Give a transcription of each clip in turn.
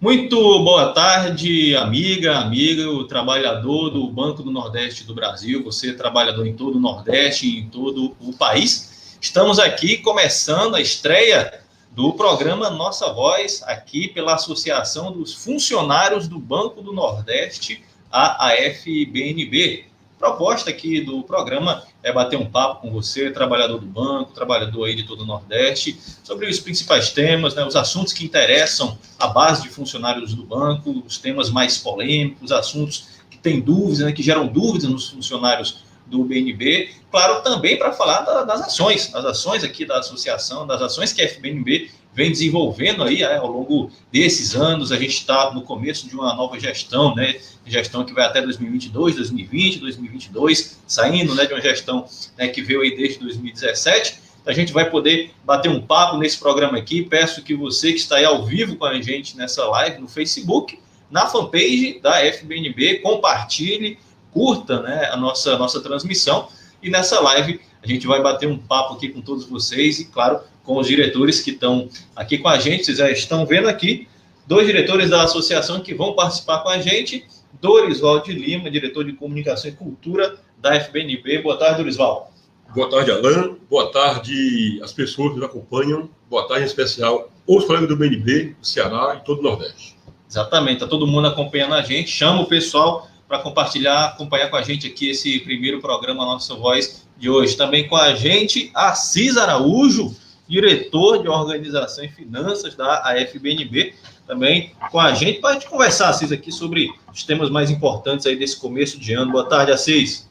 Muito boa tarde, amigo, trabalhador do Banco do Nordeste do Brasil, você trabalhador em todo o Nordeste e em todo o país. Estamos aqui começando a estreia do programa Nossa Voz, aqui pela Associação dos Funcionários do Banco do Nordeste, a AFBNB. Proposta aqui do programa é bater um papo com você, trabalhador do banco, trabalhador aí de todo o Nordeste, sobre os principais temas, né, os assuntos que interessam a base de funcionários do banco, os temas mais polêmicos, assuntos que têm dúvidas, né, que geram dúvidas nos funcionários do BNB. Claro, também para falar das ações aqui da associação, das ações que a FBNB vem desenvolvendo aí ao longo desses anos. A gente está no começo de uma nova gestão, né? Gestão que vai até 2022, 2020, 2022, saindo, né, de uma gestão, né, que veio aí desde 2017. A gente vai poder bater um papo nesse programa aqui. Peço que você que está aí ao vivo com a gente nessa live no Facebook, na fanpage da FBNB, compartilhe, curta, né, a nossa transmissão. E nessa live a gente vai bater um papo aqui com todos vocês e, claro, com os diretores que estão aqui com a gente. Vocês já estão vendo aqui, dois diretores da associação que vão participar com a gente. Dorisval de Lima, diretor de Comunicação e Cultura da FBNB. Boa tarde, Dorisval. Boa tarde, Alan. Boa tarde às pessoas que nos acompanham. Boa tarde, em especial, aos colegas do BNB, do Ceará e todo o Nordeste. Exatamente, está todo mundo acompanhando a gente. Chama o pessoal para acompanhar com a gente aqui esse primeiro programa Nossa Voz de hoje. Também com a gente, Assis Araújo, diretor de Organização e Finanças da AFBNB, também com a gente, para a gente conversar, Assis, aqui sobre os temas mais importantes aí desse começo de ano. Boa tarde, Assis.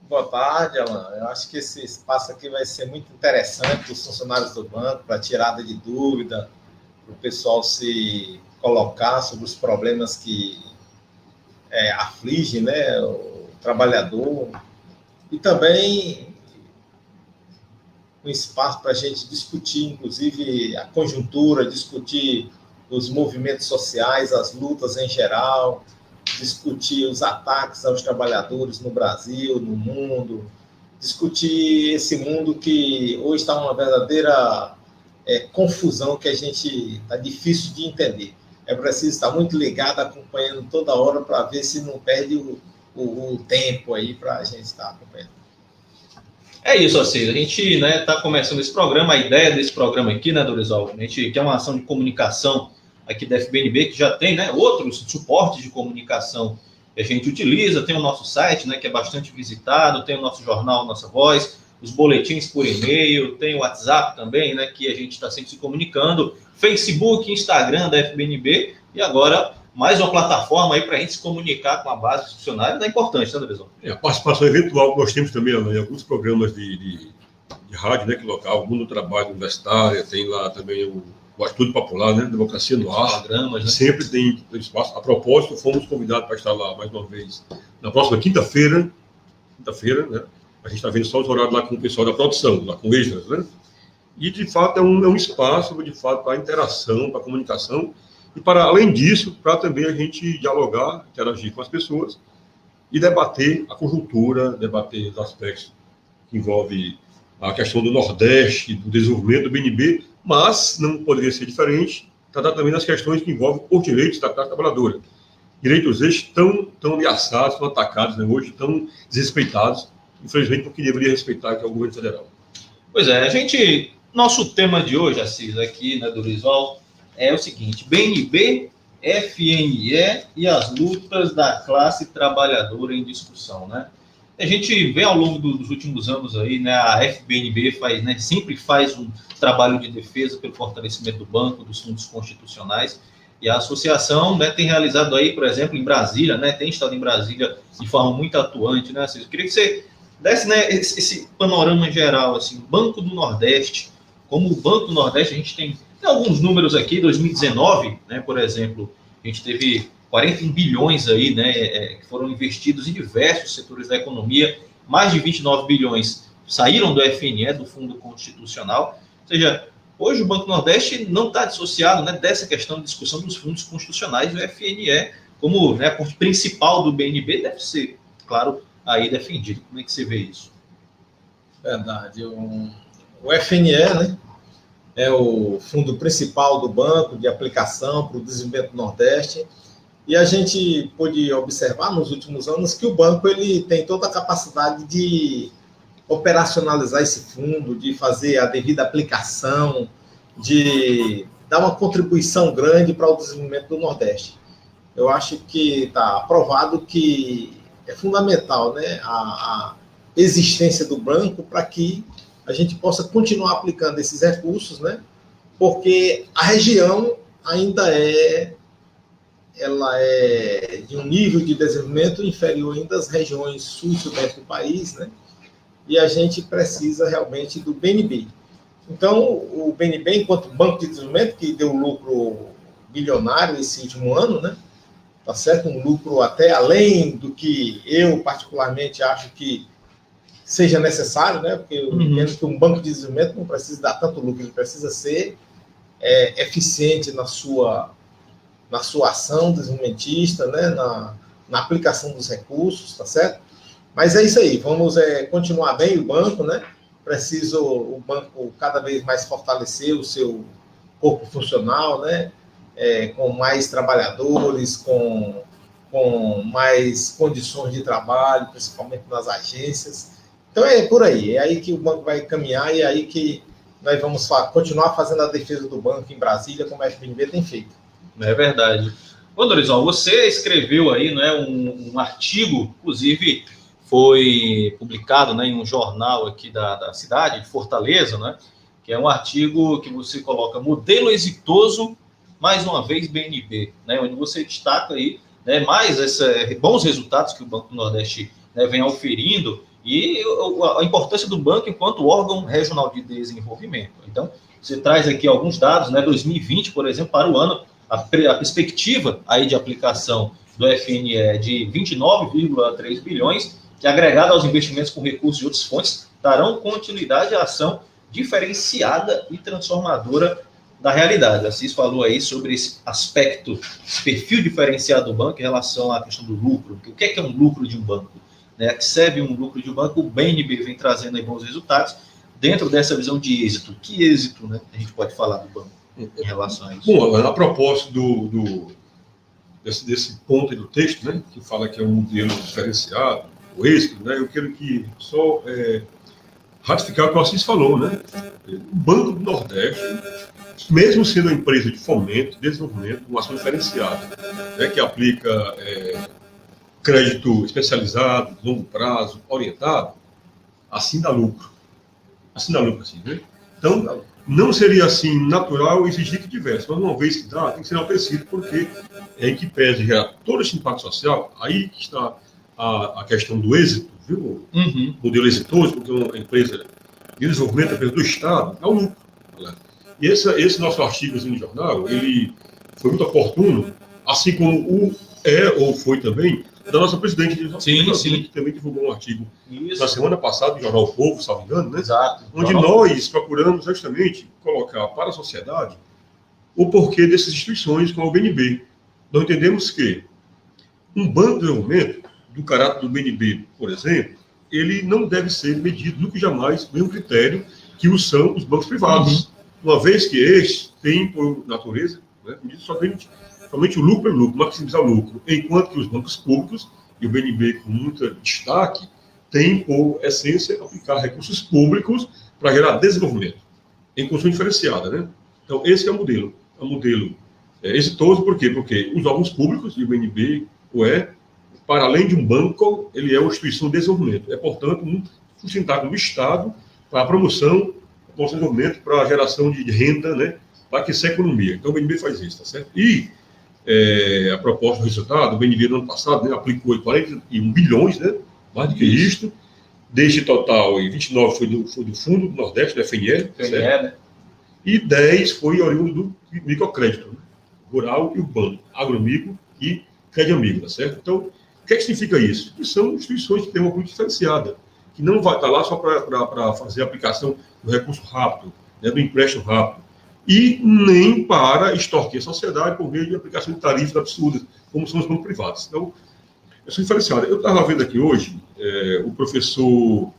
Boa tarde, Alan. Eu acho que esse espaço aqui vai ser muito interessante para os funcionários do banco, para tirada de dúvida, para o pessoal se colocar sobre os problemas que afligem, né, o trabalhador, e também um espaço para a gente discutir, inclusive, a conjuntura, discutir os movimentos sociais, as lutas em geral, discutir os ataques aos trabalhadores no Brasil, no mundo, discutir esse mundo que hoje está uma verdadeira confusão que a gente está difícil de entender. É preciso estar muito ligado, acompanhando toda hora para ver se não perde o tempo aí para a gente estar acompanhando. É isso, Assis. A gente está começando esse programa. A ideia desse programa aqui, né, Dorisval? A gente quer uma ação de comunicação aqui da FBNB, que já tem, né, outros suportes de comunicação que a gente utiliza. Tem o nosso site, né, que é bastante visitado, tem o nosso jornal Nossa Voz, os boletins por e-mail, tem o WhatsApp também, né, que a gente está sempre se comunicando, Facebook, Instagram da FBNB, e agora mais uma plataforma aí para a gente se comunicar com a base de funcionários. É importante, né, Dorisval? A participação eventual que nós temos também, em alguns programas de rádio, né, que local, o Mundo do Trabalho Universitário, tem lá também o Atitude Popular, né, Democracia no Ar, programas, né? Sempre tem espaço. A propósito, fomos convidados para estar lá mais uma vez na próxima quinta-feira, né? A gente está vendo só os horários lá com o pessoal da produção, lá com extras, né? E, de fato, é um espaço, de fato, para interação, para comunicação, e, para além disso, para também a gente dialogar, interagir com as pessoas e debater a conjuntura, debater os aspectos que envolvem a questão do Nordeste, do desenvolvimento do BNB, mas não poderia ser diferente, tratar também das questões que envolvem os direitos da classe trabalhadora. Direitos esses tão ameaçados, tão atacados, né, hoje, tão desrespeitados, infelizmente, porque deveria respeitar que é o governo federal. Pois é, nosso tema de hoje, Assis, aqui, né, Dorisval, é o seguinte: BNB, FNE e as lutas da classe trabalhadora em discussão, né? A gente vê ao longo dos últimos anos aí, né, a FBNB sempre faz um trabalho de defesa pelo fortalecimento do banco, dos fundos constitucionais, e a associação, né, tem realizado aí, por exemplo, em Brasília, né, tem estado em Brasília de forma muito atuante, né, Assis? Eu queria que você desse, né, esse panorama geral, assim, Banco do Nordeste. Como o Banco do Nordeste, a gente tem alguns números aqui. 2019, né, por exemplo, a gente teve 41 bilhões aí, né, que foram investidos em diversos setores da economia. Mais de 29 bilhões saíram do FNE, do Fundo Constitucional. Ou seja, hoje o Banco do Nordeste não está dissociado, né, dessa questão de discussão dos fundos constitucionais. O FNE, como, né, a ponte principal do BNB, deve ser, claro, aí defendido. Como é que você vê isso? Verdade. O FNE, né, é o fundo principal do banco de aplicação para o desenvolvimento do Nordeste. E a gente pôde observar nos últimos anos que o banco ele tem toda a capacidade de operacionalizar esse fundo, de fazer a devida aplicação, de dar uma contribuição grande para o desenvolvimento do Nordeste. Eu acho que está provado que é fundamental, né, a existência do banco para que a gente possa continuar aplicando esses recursos, né, porque a região ainda ela é de um nível de desenvolvimento inferior ainda às regiões sul e sudeste do país, né, e a gente precisa realmente do BNB. Então, o BNB, enquanto Banco de Desenvolvimento, que deu lucro bilionário esse último ano, né, tá certo? Um lucro até além do que eu, particularmente, acho que seja necessário, né? Porque eu entendo que um banco de desenvolvimento não precisa dar tanto lucro, ele precisa ser eficiente na sua ação desenvolvimentista, né? Na aplicação dos recursos, tá certo? Mas é isso aí, vamos continuar bem o banco, né? Preciso o banco cada vez mais fortalecer o seu corpo funcional, né? Com mais trabalhadores, com mais condições de trabalho, principalmente nas agências. Então é por aí, é aí que o banco vai caminhar e é aí que nós vamos continuar fazendo a defesa do banco em Brasília, como a FNB tem feito. É verdade. Ô, Dorizão, você escreveu aí, né, um artigo, inclusive foi publicado, né, em um jornal aqui da cidade, de Fortaleza, né, que é um artigo que você coloca modelo exitoso, mais uma vez BNB, né, onde você destaca aí, né, mais bons resultados que o Banco do Nordeste, né, vem oferindo e a importância do banco enquanto órgão regional de desenvolvimento. Então, você traz aqui alguns dados, né, 2020, por exemplo, para o ano, a perspectiva aí de aplicação do FNE é de 29,3 bilhões, que agregado aos investimentos com recursos de outras fontes, darão continuidade à ação diferenciada e transformadora da realidade. A Cis falou aí sobre esse aspecto, esse perfil diferenciado do banco em relação à questão do lucro. O que é um lucro de um banco? Né? Que serve um lucro de um banco, o BNB vem trazendo aí bons resultados dentro dessa visão de êxito. Que êxito, né, a gente pode falar do banco em relação a isso? Bom, a propósito desse ponto aí do texto, né, que fala que é um modelo diferenciado, o êxito, né, eu quero que só ratificar o que o Assis falou, né? O Banco do Nordeste, mesmo sendo uma empresa de fomento, desenvolvimento, uma ação diferenciada, né, que aplica crédito especializado, longo prazo, orientado, assim dá lucro. Assim dá lucro, assim, né? Então, não seria assim natural exigir que tivesse, mas uma vez que dá, tem que ser enaltecido, porque em que pese gerar todo esse impacto social, aí que está a questão do êxito, viu? Modelo exitoso, porque uma empresa de desenvolvimento, empresa do Estado, é o lucro. Né? E esse nosso artigo no jornal, ele foi muito oportuno, assim como ou foi também, da nossa presidente, que também divulgou um artigo na semana passada, no jornal O Povo, salvo engano, né? Exato. Onde nós procuramos justamente colocar para a sociedade o porquê dessas instituições como o BNB. Nós entendemos que um banco de desenvolvimento, do caráter do BNB, por exemplo, ele não deve ser medido nunca jamais pelo mesmo critério que o são os bancos privados. Uma vez que estes têm, por natureza, né, somente o lucro pelo lucro, maximizar o lucro, enquanto que os bancos públicos, e o BNB com muito destaque, têm por essência aplicar recursos públicos para gerar desenvolvimento, em condição diferenciada. Né? Então, esse é o modelo. É um modelo exitoso, por quê? Porque os órgãos públicos, e o BNB para além de um banco, ele é uma instituição de desenvolvimento. É, portanto, sustentável no Estado para a promoção do desenvolvimento, para a geração de renda, né, para aquecer a economia. Então, o BNB faz isso, tá certo? E a proposta do resultado, o BNB no ano passado, né, aplicou 41 bilhões, né, mais do que isto. Deste total, 29 foi do Fundo do Nordeste, do FNE, né? E 10 foi oriundo do microcrédito, né, rural e urbano, agromicro e crédito amigo, tá certo? Então, o que significa isso? Que são instituições que têm uma política diferenciada, que não vai estar lá só para fazer a aplicação do recurso rápido, né, do empréstimo rápido, e nem para extorquir a sociedade por meio de aplicação de tarifas absurdas, como são os bancos privados. Então, eu sou diferenciado. Eu estava vendo aqui hoje o professor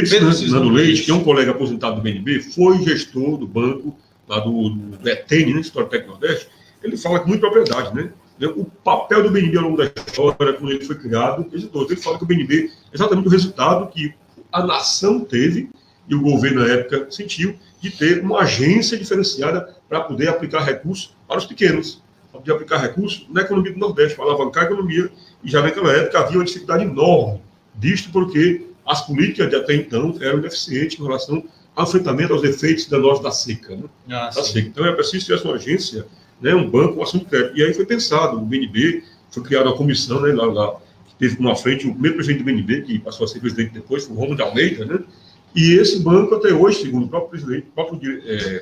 Pedro Cisnando Leite, que é um colega aposentado do BNB, foi gestor do banco lá do ETN, né, História Técnica Nordeste. Ele fala com muita propriedade, né? O papel do BNB ao longo da história, quando ele foi criado, ele fala que o BNB é exatamente o resultado que a nação teve e o governo na época sentiu de ter uma agência diferenciada para poder aplicar recursos para os pequenos, para poder aplicar recursos na economia do Nordeste, para alavancar a economia. E já naquela época havia uma dificuldade enorme disto, porque as políticas de até então eram deficientes com relação ao enfrentamento aos efeitos danosos da seca. Né? Da seca. Então é preciso ter uma agência, né, um banco, um assunto de crédito. E aí foi pensado, o BNB, foi criada uma comissão, né, lá, que teve como à frente o primeiro presidente do BNB, que passou a ser presidente depois, foi o Romulo de Almeida, né? E esse banco, até hoje, segundo o próprio presidente, o próprio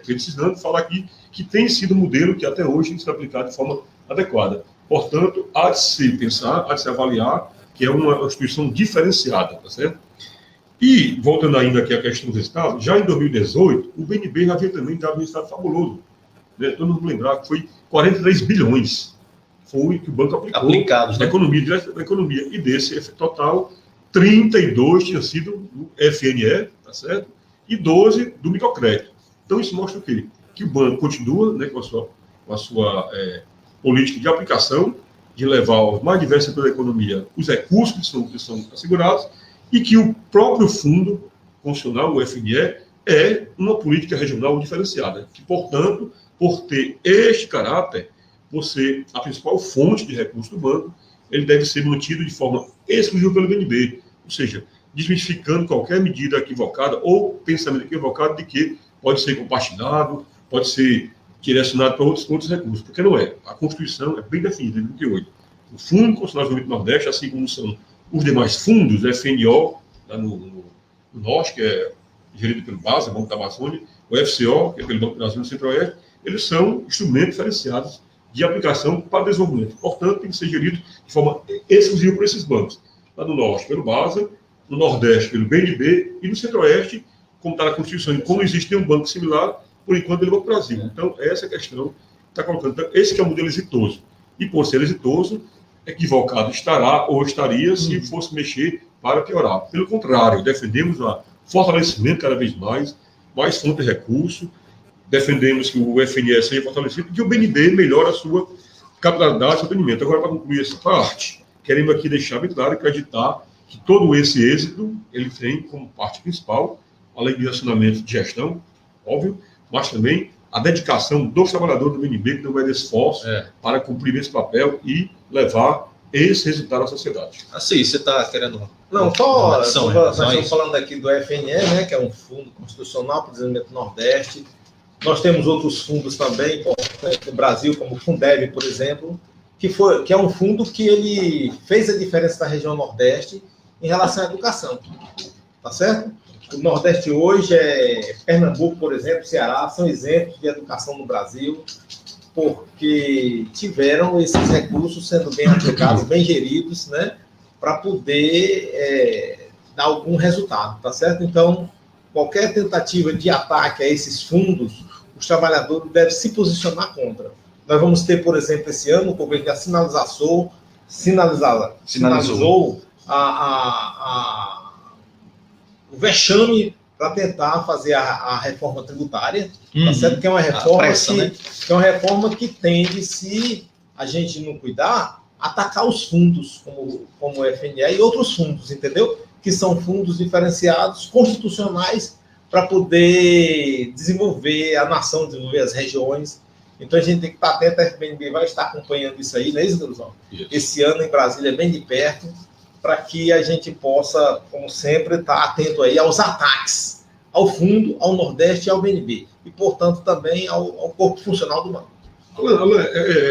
Pedro Cisnando, fala aqui que tem sido um modelo que até hoje tem sido aplicado de forma adequada. Portanto, há de se pensar, há de se avaliar que é uma instituição diferenciada, tá certo? E, voltando ainda aqui à questão do resultado, já em 2018, o BNB já havia também dado um resultado fabuloso. Né? Todo mundo lembrar que foi 43 bilhões. Foi que o banco aplicou na economia, direto da economia. E desse total, 32 tinha sido do FNE, tá certo? E 12 do microcrédito. Então, isso mostra o quê? Que o banco continua, né, com a sua política de aplicação, de levar aos mais diversos setores da economia os recursos que são assegurados, e que o próprio fundo constitucional, o FNE, é uma política regional diferenciada, que, portanto, por ter este caráter, por ser a principal fonte de recursos do banco, ele deve ser mantido de forma exclusiva pelo BNB, ou seja, desmistificando qualquer medida equivocada ou pensamento equivocado de que pode ser compartilhado, pode ser direcionado para outros recursos, porque não é. A Constituição é bem definida, em 38. O Fundo Constitucional de Desenvolvimento do Nordeste, assim como são os demais fundos, FNO, lá no Norte, que é gerido pelo BASA, Banco da Amazônia, o FCO, que é pelo Banco do Brasil no Centro-Oeste, eles são instrumentos diferenciados de aplicação para desenvolvimento. Portanto, tem que ser gerido de forma exclusiva por esses bancos. Lá no Norte, pelo BASA, no Nordeste, pelo BNB, e no Centro-Oeste, como está na Constituição, e como existe um banco similar, por enquanto, pelo Banco do Brasil. Então, essa é a questão que está colocando. Então, esse que é o modelo exitoso. E, por ser exitoso, equivocado estará ou estaria se fosse mexer para piorar. Pelo contrário, defendemos o fortalecimento cada vez mais fonte de recurso, defendemos que o FNS seja fortalecido e que o BNB melhore a sua capitalidade e seu atendimento. Agora, para concluir essa parte, queremos aqui deixar bem claro e acreditar que todo esse êxito ele tem como parte principal, além de acionamento de gestão, óbvio, mas também a dedicação dos trabalhadores do BNB, que não vai de esforço para cumprir esse papel e levar esse resultado à sociedade. Assim, você está querendo... Não, nós estamos falando aqui do FNE, né, que é um fundo constitucional para o desenvolvimento do Nordeste. Nós temos outros fundos também importantes no Brasil, como o Fundeb, por exemplo, que é um fundo que ele fez a diferença da região Nordeste em relação à educação. Tá certo? O Nordeste hoje Pernambuco, por exemplo, Ceará, são exemplos de educação no Brasil, porque tiveram esses recursos sendo bem aplicados, bem geridos, né, para poder dar algum resultado, tá certo? Então, qualquer tentativa de ataque a esses fundos, os trabalhadores devem se posicionar contra. Nós vamos ter, por exemplo, esse ano, o governo já sinalizou o vexame para tentar fazer a reforma tributária, tá certo? Que é uma reforma que tende, se a gente não cuidar, atacar os fundos, como o FNE e outros fundos, entendeu? Que são fundos diferenciados, constitucionais, para poder desenvolver a nação, desenvolver as regiões. Então, a gente tem que estar atento, a FBNB vai estar acompanhando isso aí, não é isso, Deluzão? Esse ano em Brasília, bem de perto, para que a gente possa, como sempre, estar atento aí aos ataques ao fundo, ao Nordeste e ao BNB. E, portanto, também ao corpo funcional do banco.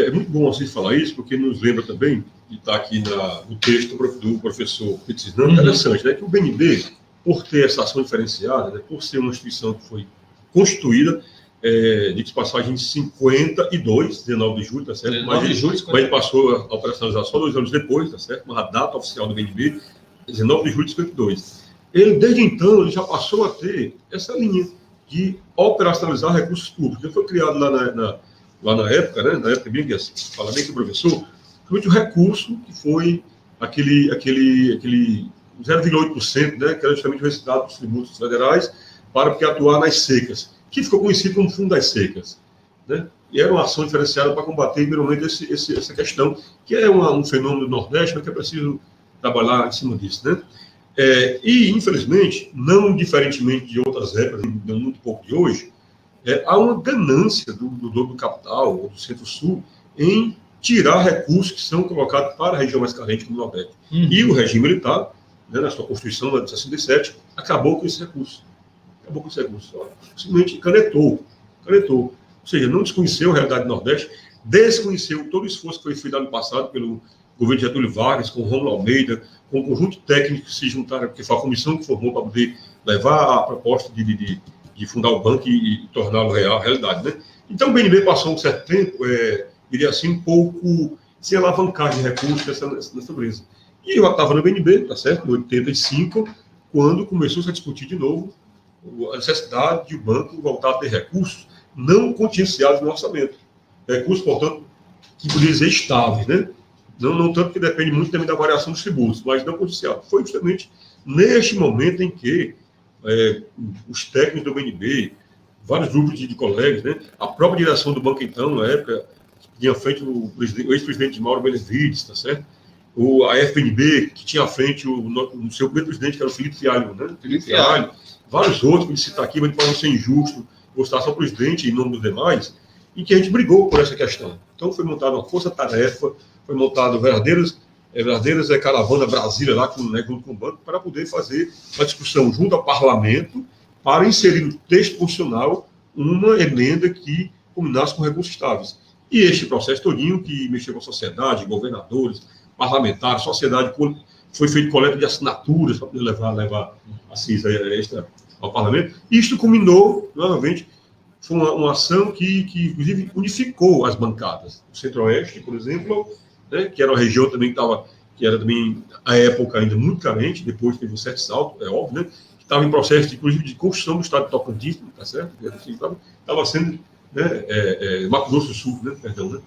É muito bom assim falar isso, porque nos lembra também, e está aqui no texto do professor Pedro Cisnando, interessante, né, que o BNB, por ter essa ação diferenciada, né, por ser uma instituição que foi constituída, de passagem em 52, 19 de julho, tá certo? Mas ele passou a operacionalizar só 2 anos depois, tá certo? Mas a data oficial do BNB, 19 de julho de 52. Ele, desde então, ele já passou a ter essa linha de operacionalizar recursos públicos. Ele foi criado lá na época, né? Na época bem que fala bem que o professor, o recurso que foi aquele 0,8%, né, que era justamente o resultado dos tributos federais, para que atuar nas secas, que ficou conhecido como Fundo das Secas, né? E era uma ação diferenciada para combater, primeiramente, essa questão, que é um fenômeno do Nordeste, mas que é preciso trabalhar em cima disso, né? E, infelizmente, não diferentemente de outras épocas, muito pouco de hoje, há uma ganância do dono do capital, ou do Centro-Sul, em tirar recursos que são colocados para a região mais carente do Nordeste. E o regime militar, né, na sua Constituição, lá de 67, acabou com esse recurso. Simplesmente canetou. Ou seja, não desconheceu a realidade do Nordeste, desconheceu todo o esforço que foi feito ano passado pelo governo de Getúlio Vargas, com Rômulo Almeida, com um conjunto técnico que se juntaram, porque foi a comissão que formou para poder levar a proposta de fundar o banco e torná-lo realidade, né? Então, o BNB passou um certo tempo, diria assim, um pouco sem alavancar de recursos nessa empresa. E eu estava no BNB, tá certo, em 85, quando começou -se a discutir de novo a necessidade de o banco voltar a ter recursos não contingenciados no orçamento. Recursos, portanto, que poderiam dizer estáveis, né? Não tanto que depende muito também da variação dos tributos, mas não contingenciados. Foi justamente neste momento em que os técnicos do BNB, vários grupos de colegas, né? A própria direção do banco, então, na época, tinha feito o ex-presidente Mauro Benevides, tá certo? A FNB, que tinha à frente o seu primeiro presidente, que era o Felipe Fialho, né? Felipe Fialho, vários outros, que ele cita aqui, mas para não ser injusto, gostar só o presidente em nome dos demais, em que a gente brigou por essa questão. Então foi montada uma força-tarefa, foi montado verdadeiras caravana Brasília lá junto com o banco, para poder fazer uma discussão junto ao parlamento, para inserir no texto constitucional uma emenda que combinasse com recursos estáveis. E este processo todinho, que mexeu com a sociedade, governadores, parlamentares, sociedade, foi feito coleta de assinaturas para poder levar a CISA extra ao parlamento. Isto culminou, novamente, foi uma ação que, inclusive, unificou as bancadas. O Centro-Oeste, por exemplo, né, que era uma região também que era também, à época, ainda muito carente, depois teve um certo salto, é óbvio, né, que estava em processo, inclusive, de construção do estado de Tocantins, tá certo? Estava sendo, né, Mato Grosso do Sul, né, perdão, né?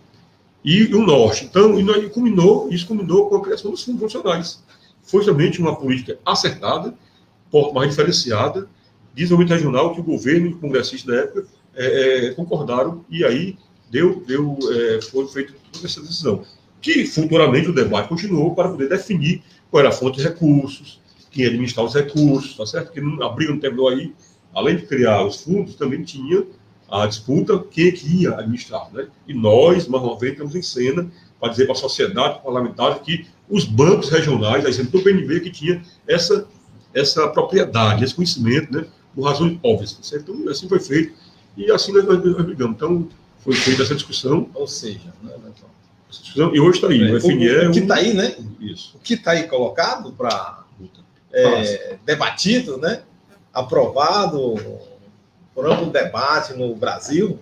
E o Norte. Então, isso culminou com a criação dos fundos funcionais. Foi somente uma política acertada, mais diferenciada, de desenvolvimento regional, que o governo e o congressista da época concordaram, e aí foi feita toda essa decisão. Que futuramente o debate continuou para poder definir qual era a fonte de recursos, quem ia administrar os recursos, tá certo? Porque a briga não terminou aí. Além de criar os fundos, também tinha a disputa quem ia administrar, né? E nós, mais uma vez, estamos em cena para dizer para a sociedade parlamentar que os bancos regionais, a exemplo do PNB, que tinha essa propriedade, esse conhecimento, né? Por razões óbvias. Certo? Então, assim foi feito. E assim nós brigamos. Então, foi feita essa discussão. Ou seja, né, e hoje está aí. O FNE. O que está aí, né? Isso. O que está aí colocado para debatido, né? Aprovado por amplo debate no Brasil,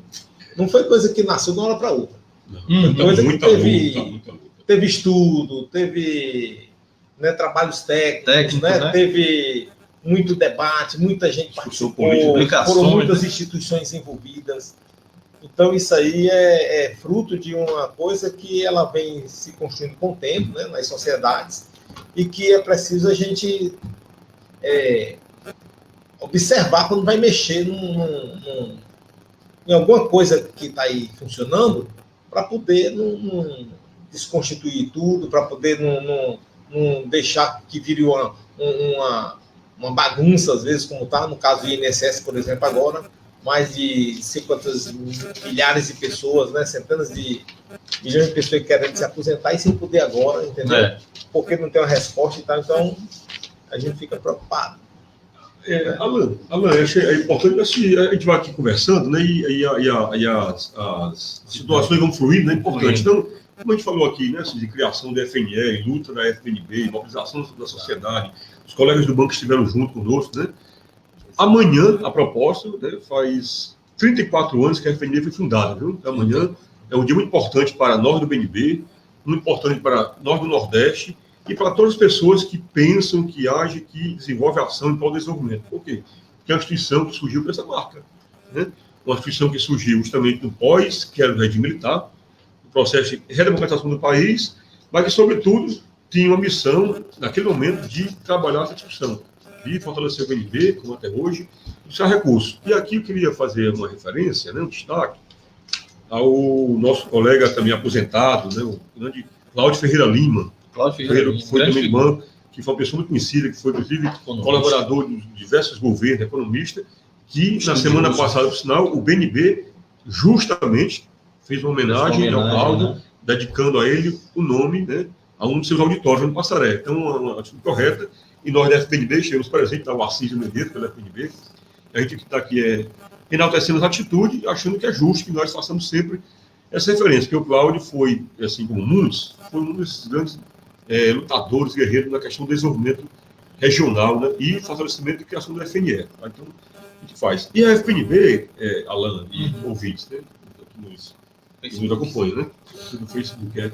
não foi coisa que nasceu de uma hora para outra. Foi coisa que teve estudo, teve, né, trabalhos técnicos, né? Teve muito debate, muita gente participou, foram muitas instituições envolvidas. Então, isso aí é fruto de uma coisa que ela vem se construindo com o tempo, né, nas sociedades, e que é preciso a gente observar quando vai mexer em alguma coisa que está aí funcionando, para poder não desconstituir tudo, para poder não deixar que vire uma bagunça, às vezes, como está no caso do INSS, por exemplo, agora, mais de 50 milhares de pessoas, né, centenas de milhões de pessoas que querem se aposentar e sem poder agora, entendeu? Porque não tem uma resposta e tal, então a gente fica preocupado. Alan, é importante assim, a gente vai aqui conversando, né, e as situações vão fluindo, né, é importante. Então, como a gente falou aqui, né, assim, de criação da FNE, luta da FNB, mobilização da sociedade, os colegas do banco estiveram junto conosco, né? Amanhã, a propósito, né, faz 34 anos que a FNB foi fundada, viu? Então, amanhã é um dia muito importante para nós do BNB, muito importante para nós do Nordeste, e para todas as pessoas que pensam, que agem, que desenvolvem ação em prol do desenvolvimento. Por quê? Porque é uma instituição que surgiu com essa marca, né? Uma instituição que surgiu justamente no pós, que era o regime militar, o processo de redemocratização do país, mas que, sobretudo, tinha uma missão, naquele momento, de trabalhar essa discussão, de fortalecer o BNB, como até hoje, e buscar recursos. E aqui eu queria fazer uma referência, né, um destaque, ao nosso colega também aposentado, né, o grande Cláudio Ferreira Lima. Cláudio Ferreira Lima, que foi também irmão, que foi uma pessoa muito conhecida, que foi, inclusive, colaborador de diversos governos, economista, que, na semana passada, por sinal, o BNB justamente fez uma homenagem ao Cláudio, né, dedicando a ele o nome, né, a um dos seus auditórios no Passaré. Então, uma atitude correta, e nós da FPNB estivemos presentes, o Assis Mendes, pela FPNB, a gente que está aqui enaltecendo as atitudes, achando que é justo que nós façamos sempre essa referência, porque o Cláudio foi, assim como muitos, foi um desses grandes lutadores, guerreiros na questão do desenvolvimento regional, né, e fortalecimento e criação do FNE. Tá? Então, a gente faz. E a FPNB, Alan e ouvintes, né, que nos acompanham, né, no Facebook,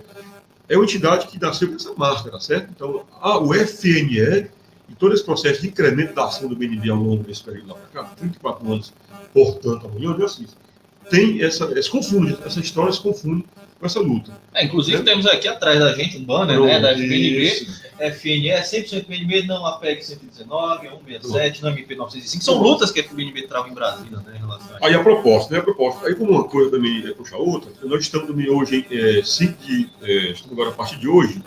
é uma entidade que nasceu com essa marca, tá certo? Então, o FNE e todo esse processo de incremento da ação do BNB ao longo desse período lá para cá, 34 anos, portanto, amanhã, tem essa história se confunde com essa luta. Inclusive, temos aqui atrás da gente um banner, né, da FPNB, FNE, 100% PNB, não a PEC 119, 167, não a MP 905. São lutas que a FPNB trava em Brasília, né, em relação a isso. Aí a proposta, né, aí como uma coisa também puxa a outra, nós estamos também hoje, estamos agora a partir de hoje,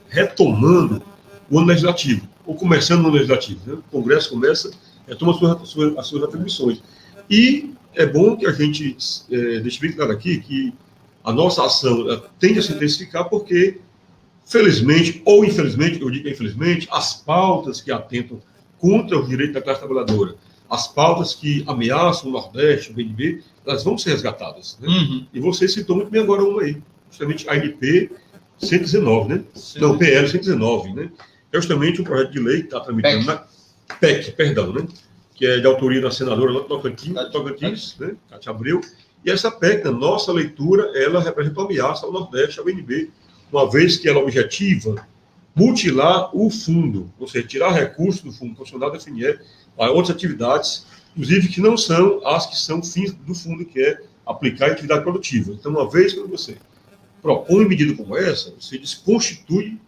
retomando o ano legislativo, ou começando o ano legislativo, né? O Congresso começa, toma as suas atribuições. E é bom que a gente deixe bem claro aqui que a nossa ação tende a se intensificar porque, felizmente ou infelizmente, eu digo que infelizmente, as pautas que atentam contra os direitos da classe trabalhadora, as pautas que ameaçam o Nordeste, o BNB, elas vão ser resgatadas. Né? Uhum. E você citou muito bem agora uma aí, justamente a MP 119, né? Sim. Não, PL 119, né? É justamente um projeto de lei que está tramitando na PEC, perdão, né? Que é de autoria da senadora Tocantins, né? Cátia Abreu. E essa PEC, na nossa leitura, ela representa uma ameaça ao Nordeste, ao BNB, uma vez que ela objetiva mutilar o fundo, ou seja, tirar recursos do fundo profissional da FNE para outras atividades, inclusive que não são as que são fins do fundo, que é aplicar a atividade produtiva. Então, uma vez que você propõe medida como essa, você desconstitui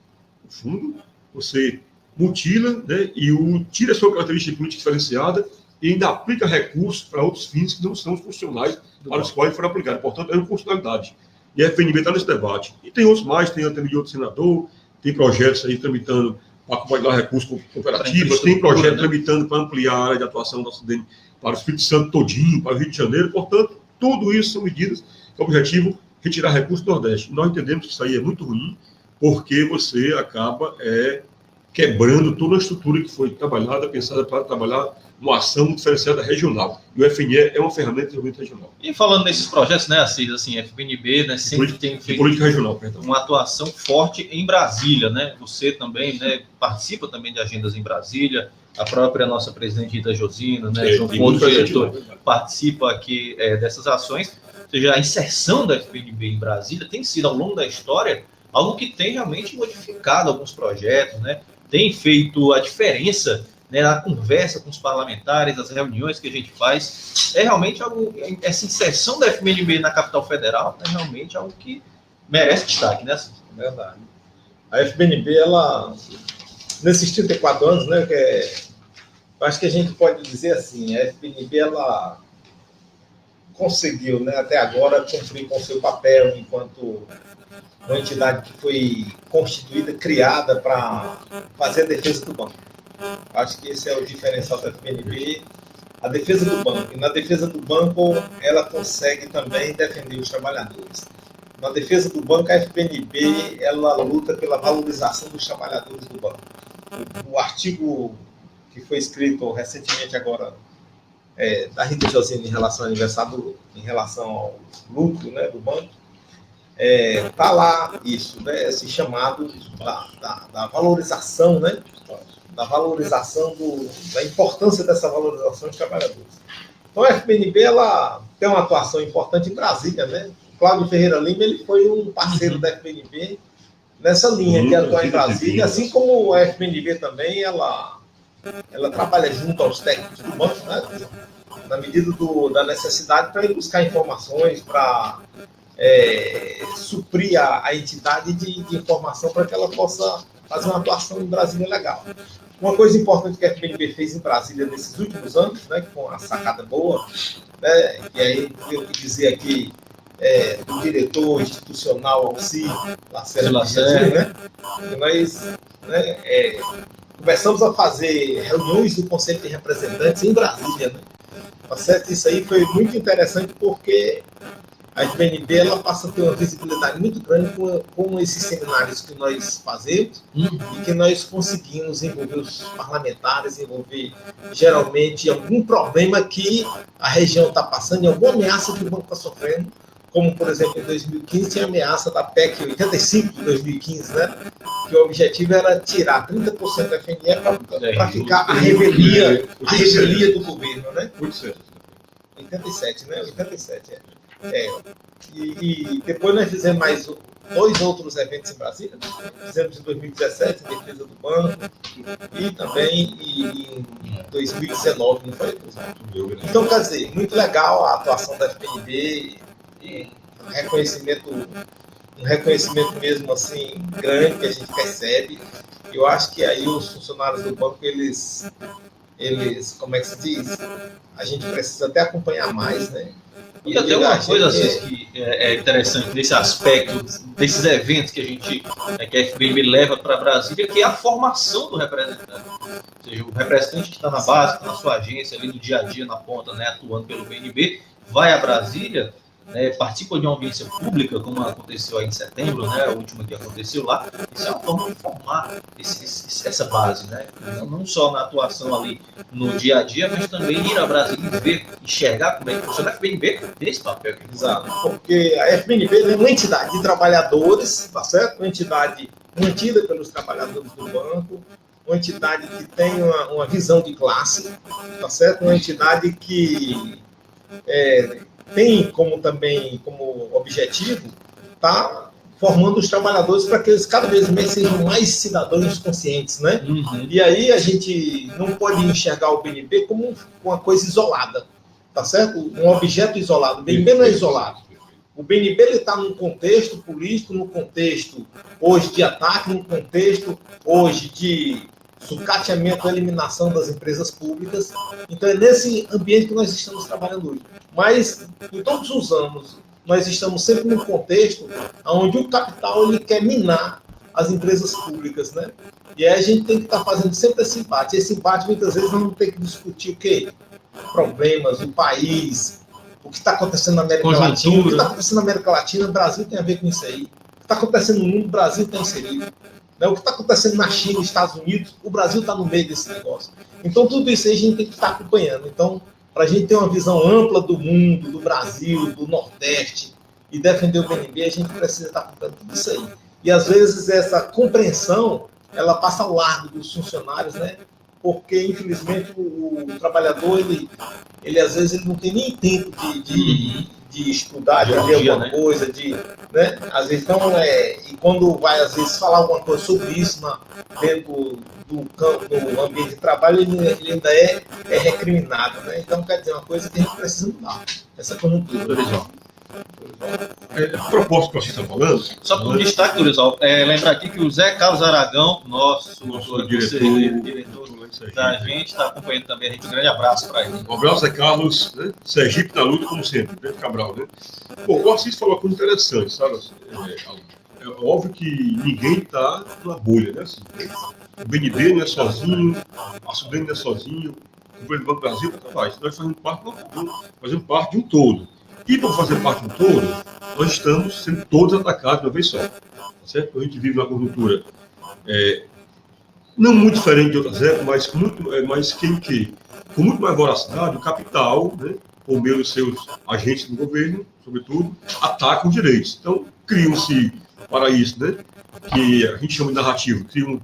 o fundo, você mutila, né, e tira a sua característica política diferenciada e ainda aplica recursos para outros fins que não são os funcionais para os quais foram aplicados. Portanto, é uma constitucionalidade. E a FNB está nesse debate. E tem outros mais, tem também de outro senador, tem projetos aí tramitando para compartilhar recursos cooperativos, tem projeto, né, tramitando para ampliar a área de atuação do Ocidente para o Espírito Santo todinho, para o Rio de Janeiro. Portanto, tudo isso são medidas com o objetivo de retirar recursos do Nordeste. Nós entendemos que isso aí é muito ruim, porque você acaba quebrando toda a estrutura que foi trabalhada, pensada para trabalhar uma ação diferenciada regional. E o FNE é uma ferramenta de desenvolvimento regional. E falando nesses projetos, né, Assis, assim, a FPNB, né, sempre tem feito política regional, uma atuação forte em Brasília, né? Você também, né, participa também de agendas em Brasília, a própria nossa presidente Rita Josina, né, João Couto, diretor, participa aqui dessas ações. Ou seja, a inserção da FPNB em Brasília tem sido, ao longo da história, algo que tem realmente modificado alguns projetos, né? Tem feito a diferença, né, na conversa com os parlamentares, as reuniões que a gente faz. É realmente algo, essa inserção da FPNB na capital federal é realmente algo que merece destaque, né? Verdade. A FPNB, ela, nesses 34 anos, né, eu acho que a gente pode dizer assim, a FPNB, ela conseguiu, né, até agora, cumprir com o seu papel enquanto uma entidade que foi constituída, criada para fazer a defesa do banco. Acho que esse é o diferencial da FPNB, a defesa do banco. E na defesa do banco, ela consegue também defender os trabalhadores. Na defesa do banco, a FPNB, ela luta pela valorização dos trabalhadores do banco. O artigo que foi escrito recentemente agora, da Rita Josina em relação ao aniversário, em relação ao lucro, né, do banco, tá lá isso, né, esse chamado da valorização, né, da valorização da importância dessa valorização dos trabalhadores. Então a FPNB, ela tem uma atuação importante em Brasília, né? O Cláudio Ferreira Lima, ele foi um parceiro da FPNB nessa linha de atuar em Brasília, assim como a FPNB também, ela trabalha junto aos técnicos do banco, né, na medida da necessidade, para ir buscar informações, para suprir a entidade de informação para que ela possa fazer uma atuação em Brasília legal. Uma coisa importante que a FNB fez em Brasília nesses últimos anos, né, com a sacada boa, né, e aí eu quero dizer aqui do diretor institucional Alci Lacerda, né, nós começamos a fazer reuniões do Conselho de Representantes em Brasília, né? Tá certo? Isso aí foi muito interessante porque a FNB ela passa a ter uma visibilidade muito grande com esses seminários que nós fazemos e que nós conseguimos envolver os parlamentares, envolver geralmente algum problema que a região está passando, e alguma ameaça que o banco está sofrendo, como, por exemplo, em 2015 tinha a ameaça da PEC 85 de 2015, né? Que o objetivo era tirar 30% da FNE para ficar a revelia do governo, né? 87, né? 87, E depois nós fizemos mais 2 outros eventos em Brasília. Fizemos em 2017, em defesa do banco, e também em 2019, não foi? Então, quer dizer, muito legal a atuação da FNB, e um reconhecimento mesmo assim grande que a gente percebe. Eu acho que aí os funcionários do banco, eles como é que se diz? A gente precisa até acompanhar mais, né? E até uma coisa assim, que é interessante nesse aspecto desses eventos que que a FNB leva para Brasília, que é a formação do representante. Ou seja, o representante que está na base, que está na sua agência, ali no dia a dia, na ponta, né, atuando pelo BNB, vai a Brasília, participa de uma audiência pública, como aconteceu aí em setembro, né, a última que aconteceu lá. Isso é uma forma de formar essa base, né? Não só na atuação ali no dia a dia, mas também ir a Brasília e ver, enxergar como é que funciona a FNB nesse papel aqui. Exato, porque a FNB é uma entidade de trabalhadores, tá certo? Uma entidade mantida pelos trabalhadores do banco, uma entidade que tem uma visão de classe, tá certo? Uma entidade que tem como objetivo tá formando os trabalhadores para que eles cada vez mais sejam mais cidadãos conscientes, né? E aí a gente não pode enxergar o BNB como uma coisa isolada, tá certo? Um objeto isolado. O BNB não é isolado. O BNB está num contexto político, num contexto hoje de ataque, num contexto hoje de sucateamento e eliminação das empresas públicas. Então é nesse ambiente que nós estamos trabalhando hoje. Mas em todos os anos nós estamos sempre num contexto onde o capital ele quer minar as empresas públicas, né? E aí a gente tem que estar fazendo sempre esse embate. Esse embate muitas vezes nós vamos ter que discutir o quê? Problemas do país, o que está acontecendo na América Latina. O que está acontecendo na América Latina, o Brasil tem a ver com isso aí. O que está acontecendo no mundo, o Brasil está inserido. O que está acontecendo na China, nos Estados Unidos, o Brasil está no meio desse negócio. Então, tudo isso aí a gente tem que estar acompanhando. Então, para a gente ter uma visão ampla do mundo, do Brasil, do Nordeste, e defender o BNB, a gente precisa estar acompanhando tudo isso aí. E, às vezes, essa compreensão, ela passa ao largo dos funcionários, né? Porque, infelizmente, o trabalhador, ele às vezes, ele não tem nem tempo de estudar, de ler alguma coisa, né? Às vezes, então, e quando vai, às vezes, falar alguma coisa sobre isso dentro do campo, do ambiente de trabalho, ele ainda é recriminado, né? Então, quer dizer, uma coisa que a gente precisa mudar, essa conjuntura. A proposta que você está falando... Só por destaque, Dorival, lembrar aqui que o Zé Carlos Aragão, nosso diretor da gente, está acompanhando também a gente. Um grande abraço para ele. Um abraço, Zé Carlos, né? Sergipe na luta, como sempre, Pedro Cabral, né? Bom, o Assis falou uma coisa interessante, sabe? É óbvio que ninguém está na bolha, né? Assim, o BNB não é sozinho, a Sudene não é sozinho, o governo do Banco do Brasil não faz. Nós fazemos parte de um todo. E para fazer parte de um todo, nós estamos sendo todos atacados de uma vez só. Certo? A gente vive uma conjuntura não muito diferente de outras épocas, mas com muito mais voracidade, o capital, né, por meio dos seus agentes do governo, sobretudo, ataca os direitos. Então, criam-se para isso, né, que a gente chama de narrativo, criam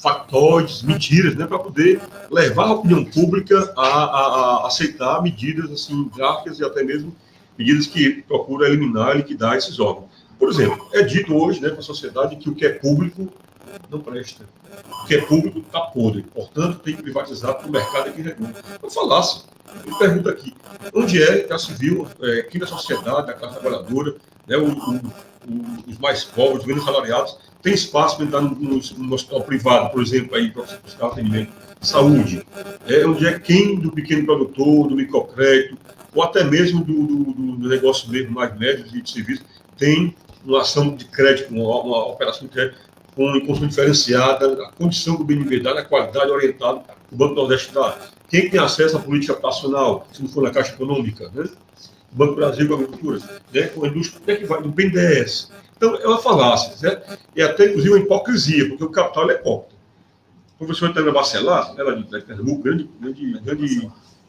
factóides, mentiras, né, para poder levar a opinião pública a aceitar medidas assim, drásticas e até mesmo medidas que procuram eliminar e liquidar esses órgãos. Por exemplo, é dito hoje, né, para a sociedade que o que é público não presta. O que é público está podre. Portanto, tem que privatizar para o mercado é que regula. Eu falasse, eu pergunto aqui, onde é que já se viu, aqui na sociedade, a classe trabalhadora, né, os mais pobres, os menos salariados, tem espaço para entrar no hospital privado, por exemplo, aí para buscar atendimento de saúde. Onde é quem do pequeno produtor, do microcrédito, ou até mesmo do negócio mesmo mais médio de serviço, tem uma ação de crédito, uma operação de crédito com condição diferenciada, a condição do BNB dá, a qualidade orientada que o Banco do Nordeste dá. Quem tem acesso à política habitacional, se não for na Caixa Econômica, né? O Banco do Brasil com a Agricultura, né? Com a indústria, como é que vai? No BNDES. Então, é uma falácia, certo? E até, inclusive, uma hipocrisia, porque o capital é hipócrita. A professora Tânia Bacelar, ela de Pernambuco,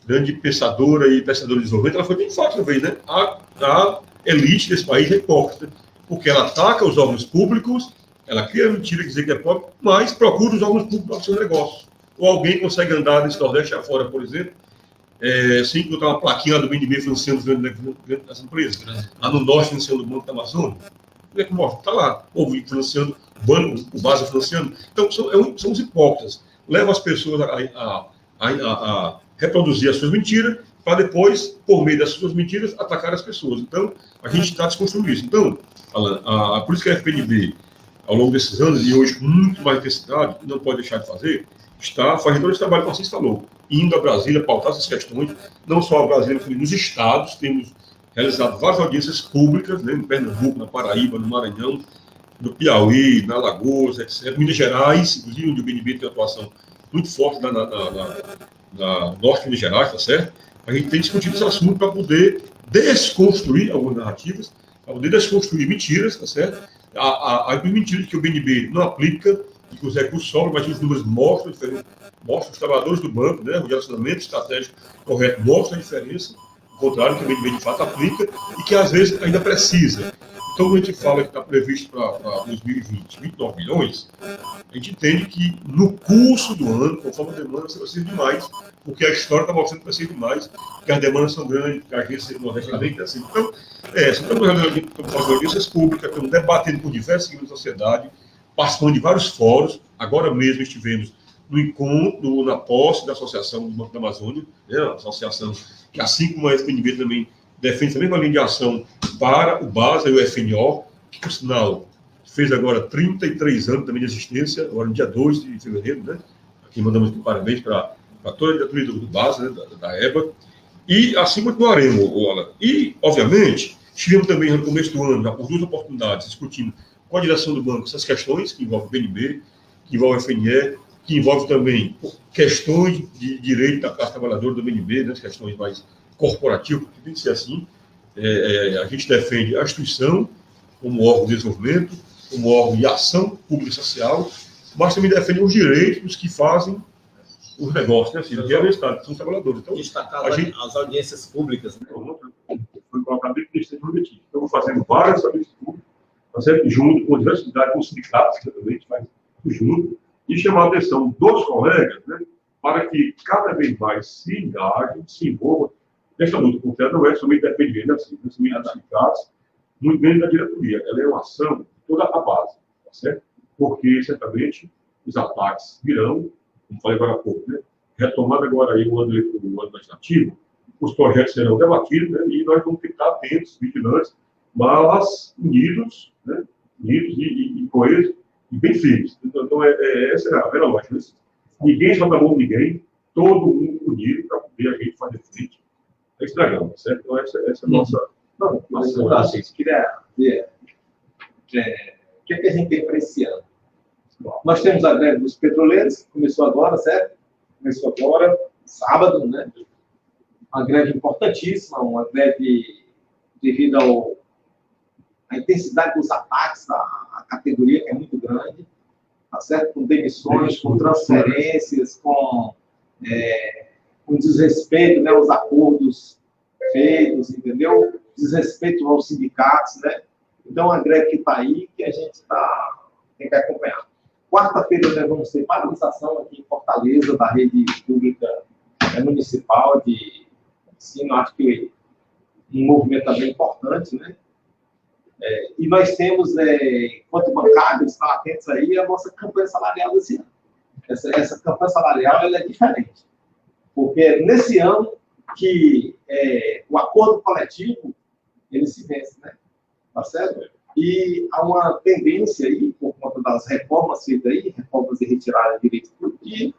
grande pensadora e pensadora de desenvolvimento, ela foi bem forte uma vez, né? A elite desse país é hipócrita, porque ela ataca os órgãos públicos, ela cria mentira, dizer que é pobre, mas procura os órgãos públicos para o seu negócio. Ou alguém consegue andar nesse Nordeste afora, por exemplo, sem botar uma plaquinha do BNB financiando as empresas. Lá no Norte, financiando o Banco da Amazônia. Como é que mostra? Está lá. Ou financiando o banco, o base financiando. Então, são os hipócritas. Leva as pessoas a reproduzir as suas mentiras, para depois, por meio dessas suas mentiras, atacar as pessoas. Então, a gente está desconstruindo isso. Então, Alan, por isso que a FPNB, ao longo desses anos, e hoje com muito mais intensidade, não pode deixar de fazer, está fazendo todo esse trabalho que vocês falou, indo a Brasília, pautar essas questões, não só a Brasília, mas nos estados, temos realizado várias audiências públicas, né, no Pernambuco, na Paraíba, no Maranhão, no Piauí, na Alagoas, etc. Minas Gerais, inclusive, onde o BNB tem uma atuação muito forte na Norte de Minas Gerais, tá certo? A gente tem discutido esse assunto para poder desconstruir algumas narrativas, para poder desconstruir mentiras, tá certo? Há mentiras que o BNB não aplica, e que os recursos sobram, mas os números mostram os trabalhadores do banco, né, o relacionamento estratégico correto mostra a diferença, o contrário, que o BNB de fato aplica, e que às vezes ainda precisa. Então, quando a gente fala que está previsto para 2020, 29 milhões, a gente entende que no curso do ano, conforme a demanda, vai ser demais, porque a história está mostrando que vai ser demais, que as demandas são grandes, que a agência do Nordeste também está assim. Então, estamos fazendo audiências públicas, estamos debatendo com diversos segmentos da sociedade, participando de vários fóruns. Agora mesmo estivemos no encontro, na posse da Associação do Banco da Amazônia, né, a associação que, assim como a FNB, também defende a mesma linha de ação para o BASA e o FNO, que, por sinal, fez agora 33 anos também de existência, agora no dia 2 de fevereiro, né? Aqui mandamos aqui parabéns para toda a diretoria do BASA, né, da EBA, e assim continuaremos, Alan. E, obviamente, estivemos também no começo do ano, já por duas oportunidades, discutindo com a direção do banco essas questões que envolvem o BNB, que envolvem o FNE, que envolvem também questões de direito da classe trabalhadora do BNB, né, as questões mais corporativas, que tem que ser assim. A gente defende a instituição como órgão de desenvolvimento, como órgão de ação pública e social, mas também defende os direitos dos que fazem os negócios, né, assim, que é o Estado, que são trabalhadores. Então, destacar as audiências públicas, né? Foi colocado bem que tem objetivo. Então, vou fazendo várias audiências públicas, junto com a diversidade, com os sindicatos, que também faz junto, e chamar a atenção dos colegas, né, para que cada vez mais se engajem, se envolvam. Esta luta contra não é somente da FNB, né, assim, somente dos sindicatos, muito bem da diretoria. Ela é uma ação de toda a base, tá certo? Porque, certamente, os ataques virão, como falei agora há pouco, né? Retomando agora aí o ano legislativo, os projetos serão debatidos, né, e nós vamos ficar atentos, vigilantes, mas unidos, né, unidos e coesos, e bem firmes. Então, essa é a vera lógica. Ninguém só mão de ninguém, todo mundo unido para poder a gente fazer frente a esse dragão, tá certo? Então, essa é a nossa... Não, mas eu acho que queria ver o que a gente tem para esse ano. Nós temos a greve dos petroleiros, que começou agora, certo? Começou agora, sábado, né? Uma greve importantíssima, uma greve devido à intensidade dos ataques à categoria, que é muito grande, tá certo? Com demissões, com transferências, com desrespeito, né, aos acordos feitos, entendeu? Desrespeito aos sindicatos, né? Então, a greve que está aí, que a gente tem que acompanhar. Quarta-feira, nós vamos ter paralisação aqui em Fortaleza, da rede pública municipal de ensino. Acho que um movimento também importante, né? E nós temos, enquanto bancários, estão atentos aí, a nossa campanha salarial desse ano. Essa campanha salarial ela é diferente, porque nesse ano que o acordo coletivo ele se vence, né? Tá certo? E há uma tendência aí, por conta das reformas feitas aí, reformas de retirada de direitos que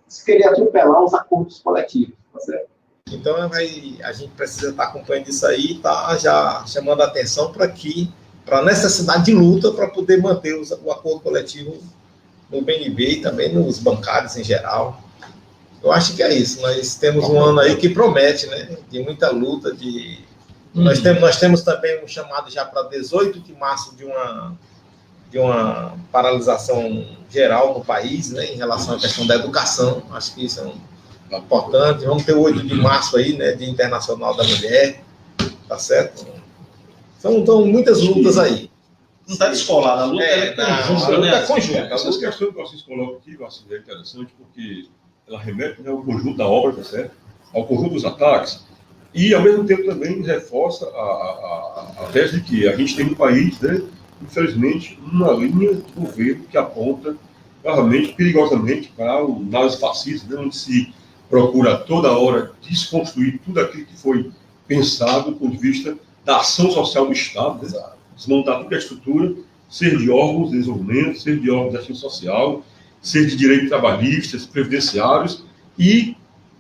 se queria atropelar os acordos coletivos, tá certo? Então, a gente precisa estar acompanhando isso aí e tá já chamando a atenção para a necessidade de luta para poder manter o acordo coletivo no BNB e também nos bancários em geral. Eu acho que é isso. Nós temos um ano aí que promete, né? De muita luta, Nós temos também um chamado já para 18 de março de uma paralisação geral no país, né, em relação à questão da educação. Acho que isso é importante. Vamos ter o 8 de março aí, né, Dia Internacional da Mulher, tá certo? São muitas lutas aí. Não está descolada, a luta é conjunta. Essas questões que vocês colocam aqui, eu acho interessante, porque ela remete ao conjunto da obra, tá certo? Ao conjunto dos ataques. E, ao mesmo tempo, também reforça a tese de que a gente tem no país, né, infelizmente, uma linha de governo que aponta claramente, perigosamente, para o nazifascismo, né, onde se procura toda hora desconstruir tudo aquilo que foi pensado do ponto de vista da ação social do Estado, né, desmontar toda a estrutura, ser de órgãos de desenvolvimento, ser de órgãos de ação social, ser de direitos trabalhistas, previdenciários e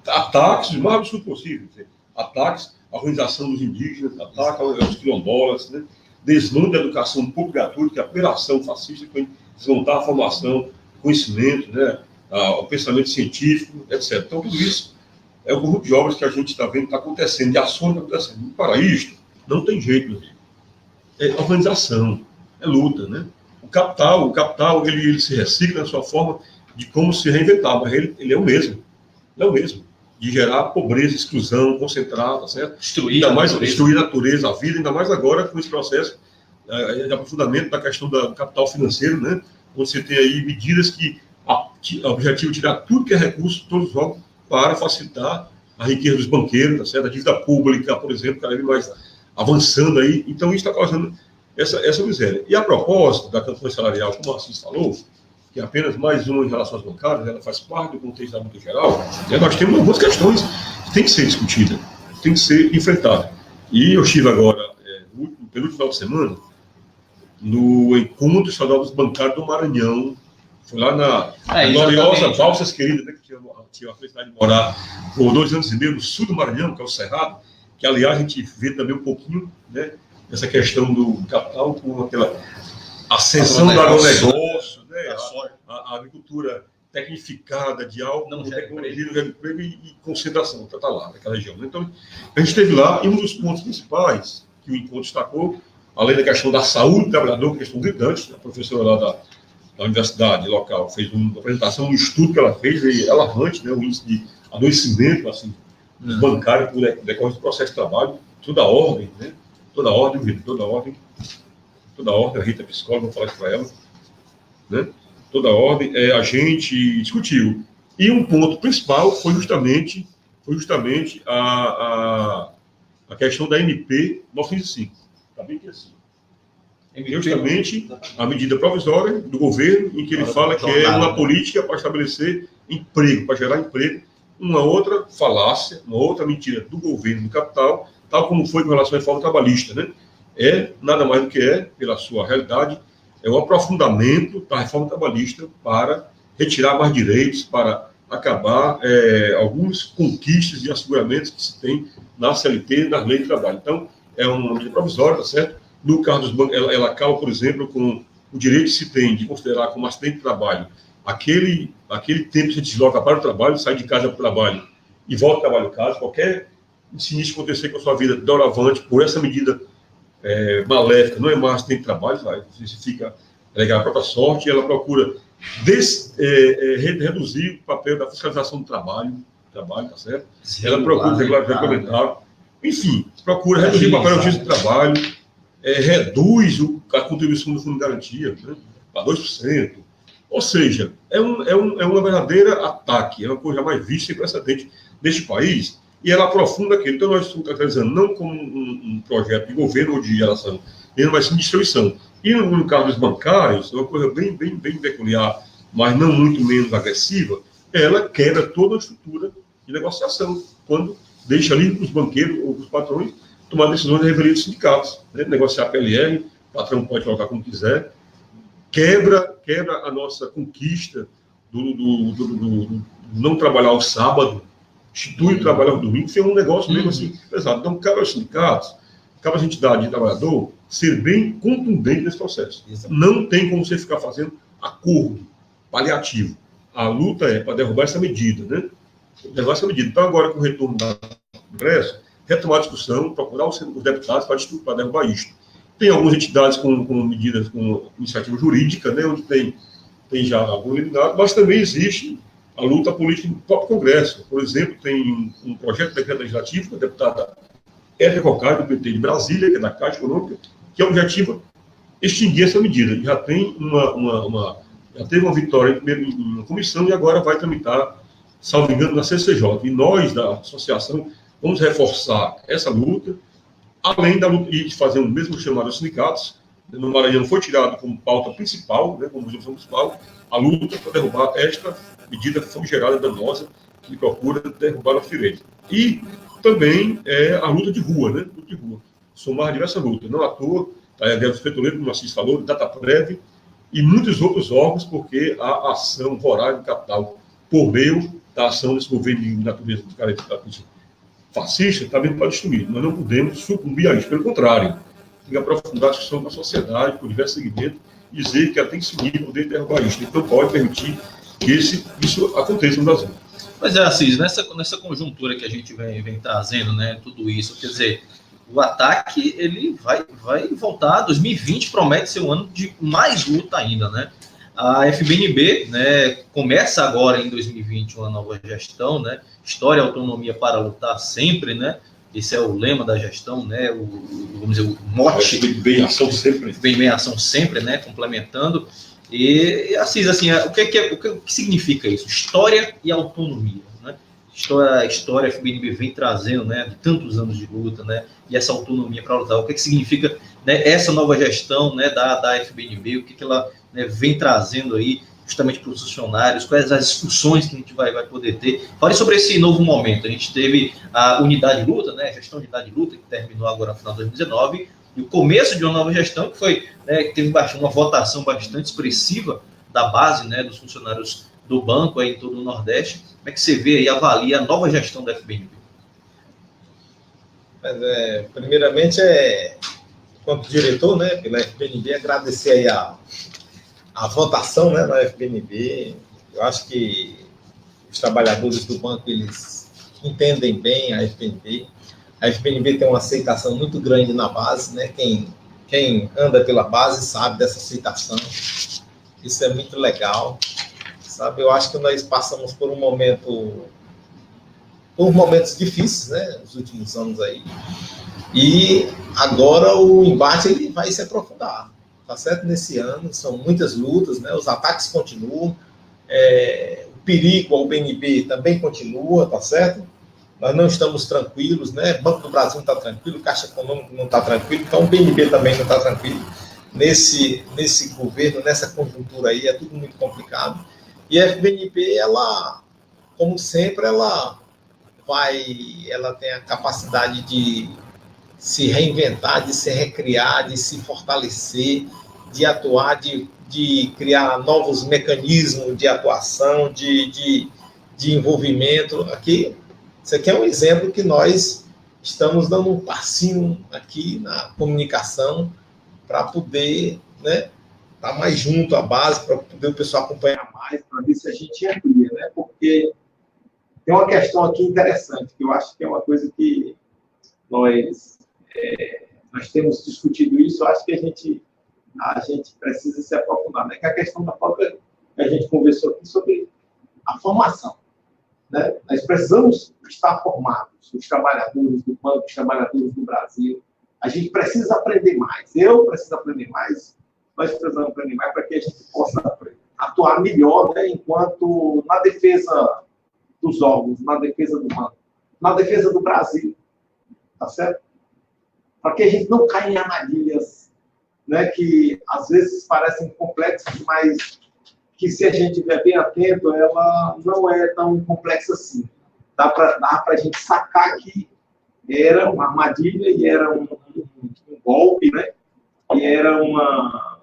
ataques o mais absurdo possível. Ataques à organização dos indígenas, ataques aos quilombolas, né? Desmonte da educação pública gratuita, que é a operação fascista, que foi desmontar a formação, conhecimento, né? O pensamento científico, etc. Então, tudo isso é o conjunto de obras que a gente está vendo que está acontecendo, de ações que estão acontecendo. Para isto, não tem jeito, meu amigo. É organização, é luta, né? O capital ele se recicla na sua forma de como se reinventar, mas ele é o mesmo. Ele é o mesmo. De gerar pobreza, exclusão, concentrar, certo? Destruir a natureza, a vida, ainda mais agora com esse processo de aprofundamento da questão do capital financeiro, né? Onde você tem aí medidas que o objetivo é tirar tudo que é recurso, todos os órgãos, para facilitar a riqueza dos banqueiros, tá certo? A dívida pública, por exemplo, cada vez mais avançando aí. Então, isso está causando essa miséria. E a propósito da campanha salarial, como o Assis falou, que é apenas mais uma em relação às bancárias, ela faz parte do contexto da luta geral, e nós temos algumas questões que têm que ser discutidas, têm que ser enfrentadas. E eu estive agora, pelo final de semana, no encontro estadual dos bancários do Maranhão, foi lá na gloriosa Balsas Queridas, né, que tinha a felicidade de morar por 2 anos e meio no sul do Maranhão, que é o Cerrado, que, aliás, a gente vê também um pouquinho, né, essa questão do capital com aquela ascensão do agronegócio, né, a agricultura tecnificada de alta tecnologia, de emprego e concentração, está lá naquela região. Então, a gente esteve lá e um dos pontos principais que o encontro destacou, além da questão da saúde do trabalhador, que é questão gritante, a professora lá da universidade local fez uma apresentação, um estudo que ela fez, e alarmante, né, o índice de adoecimento, assim, bancário por decorrer do processo de trabalho, toda a ordem, né, toda a ordem, a Rita é psicóloga, vou falar isso para ela, né, toda a ordem, a gente discutiu. E um ponto principal foi justamente a questão da MP 905. Está bem que é assim. Justamente a medida provisória do governo, em que ele fala que é uma política para estabelecer emprego, para gerar emprego, uma outra falácia, uma outra mentira do governo do capital, tal como foi com relação à reforma trabalhista, né? É nada mais do que pela sua realidade, é o aprofundamento da reforma trabalhista para retirar mais direitos, para acabar algumas conquistas e asseguramentos que se tem na CLT e nas leis de trabalho. Então, é uma medida provisória, tá certo? No caso dos bancos, ela acaba, por exemplo, com o direito que se tem de considerar como acidente de trabalho aquele tempo que se desloca para o trabalho, sai de casa para o trabalho e volta ao trabalho caso, qualquer sinistro acontecer com a sua vida doravante por essa medida maléfica, não é mais acidente de trabalho, você fica legal a própria sorte, e ela procura reduzir o papel da fiscalização do trabalho, tá certo? Ela procura regulamentar, enfim, procura reduzir o papel do juiz do trabalho, reduz a contribuição do fundo de garantia, né, para 2%. Ou seja, é uma verdadeira ataque, é uma coisa jamais vista sem precedente neste país. e ela aprofunda aquilo. Então, nós estamos caracterizando não como um projeto de governo ou de geração, mas sim de distribuição. E no caso dos bancários, é uma coisa bem peculiar, mas não muito menos agressiva, ela quebra toda a estrutura de negociação, quando deixa ali os banqueiros ou os patrões tomar decisões de revelia dos sindicatos, né? Negociar PLR, o patrão pode colocar como quiser, quebra a nossa conquista do não trabalhar ao sábado, institui o trabalho ao domingo, que é um negócio mesmo assim pesado. Então, cabe aos sindicatos, cabe às entidades de trabalhador ser bem contundente nesse processo. Exato. Não tem como você ficar fazendo acordo paliativo. A luta é para derrubar essa medida, né? Derrubar essa medida. Então, agora, com o retorno do Congresso, retomar a discussão, procurar os deputados para derrubar isto. Tem algumas entidades com medidas, com iniciativa jurídica, né, onde tem já algum eliminado, mas também existe a luta política do próprio Congresso. Por exemplo, tem um projeto de decreto legislativo da deputada Érica Cocai, do PT de Brasília, que é da Caixa Econômica, que objetiva extinguir essa medida. Já tem já teve uma vitória em uma comissão e agora vai tramitar, salvo engano, na CCJ. E nós, da associação, vamos reforçar essa luta, além da luta e fazer o mesmo chamado aos sindicatos. No Maranhão foi tirado como pauta principal, né, como objeção principal, a luta para derrubar esta medida famigerada danosa que procura derrubar a Firenze. E também a luta de rua, né? Luta de rua. Somar diversas lutas. Não à toa, a ideia dos petroleiros, como o Assis falou, DataPrev e muitos outros órgãos, porque a ação voraz do capital, por meio da ação desse governo de natureza de característica fascista, também pode destruir. Nós não podemos sucumbir a isso. Pelo contrário, tem que aprofundar a discussão com a sociedade, por diversos segmentos, e dizer que ela tem que se unir para poder derrubar isso. Então, pode permitir que isso aconteça no Brasil. Mas Assis, nessa conjuntura que a gente vem trazendo, né, tudo isso, quer dizer, o ataque ele vai voltar. 2020 promete ser um ano de mais luta ainda, né? A FBNB, né, começa agora em 2020 uma nova gestão, né? História e autonomia para lutar sempre, né? Esse é o lema da gestão, né? Vamos dizer, o mote. Bem ação sempre. Bem ação sempre, né? Complementando. E Assis, assim, o que significa isso? História e autonomia, né? História, a FBNB vem trazendo, né? De tantos anos de luta, né? E essa autonomia para lutar. O que significa, né, essa nova gestão, né? Da FBNB, o que ela, né, vem trazendo aí justamente para os funcionários, quais as discussões que a gente vai poder ter. Fale sobre esse novo momento. A gente teve a unidade de luta, né, a gestão de unidade de luta, que terminou agora no final de 2019, e o começo de uma nova gestão, que foi, né, que teve uma votação bastante expressiva da base, né, dos funcionários do banco aí em todo o Nordeste. Como é que você vê e avalia a nova gestão da FBNB? Mas, primeiramente, quanto diretor, né, pela FBNB, agradecer aí a votação, né, na FBNB. Eu acho que os trabalhadores do banco, eles entendem bem a FBNB. A FBNB tem uma aceitação muito grande na base, né? Quem anda pela base sabe dessa aceitação. Isso é muito legal, sabe? Eu acho que nós passamos por momentos difíceis, né, nos últimos anos aí. E agora o embate ele vai se aprofundar. Tá certo? Nesse ano, são muitas lutas, né? Os ataques continuam, o perigo ao BNB também continua, tá certo? Nós não estamos tranquilos, né? Banco do Brasil não está tranquilo, Caixa Econômica não está tranquilo, então o BNB também não está tranquilo. Nesse governo, nessa conjuntura aí, é tudo muito complicado. E a FBNB, ela, como sempre, ela tem a capacidade de se reinventar, de se recriar, de se fortalecer, de atuar, de criar novos mecanismos de atuação, de envolvimento. Isso aqui é um exemplo que nós estamos dando um passinho aqui na comunicação para poder, né, estar mais junto à base, para poder o pessoal acompanhar mais, para ver se a gente amplia, né? Porque tem uma questão aqui interessante, que eu acho que é uma coisa que nós temos discutido isso. Eu acho que a gente precisa se aprofundar, né? Que é a questão da própria, que a gente conversou aqui sobre a formação, né? Nós precisamos estar formados, os trabalhadores do banco, os trabalhadores do Brasil. A gente precisa aprender mais. Eu preciso aprender mais, nós precisamos aprender mais para que a gente possa atuar melhor, né? Enquanto na defesa dos órgãos, na defesa do banco. na defesa do Brasil, tá certo? Para que a gente não caia em armadilhas, né, que às vezes parecem complexas, mas que se a gente estiver bem atento, ela não é tão complexa assim. Dá para a gente sacar que era uma armadilha e era um golpe, né? E era uma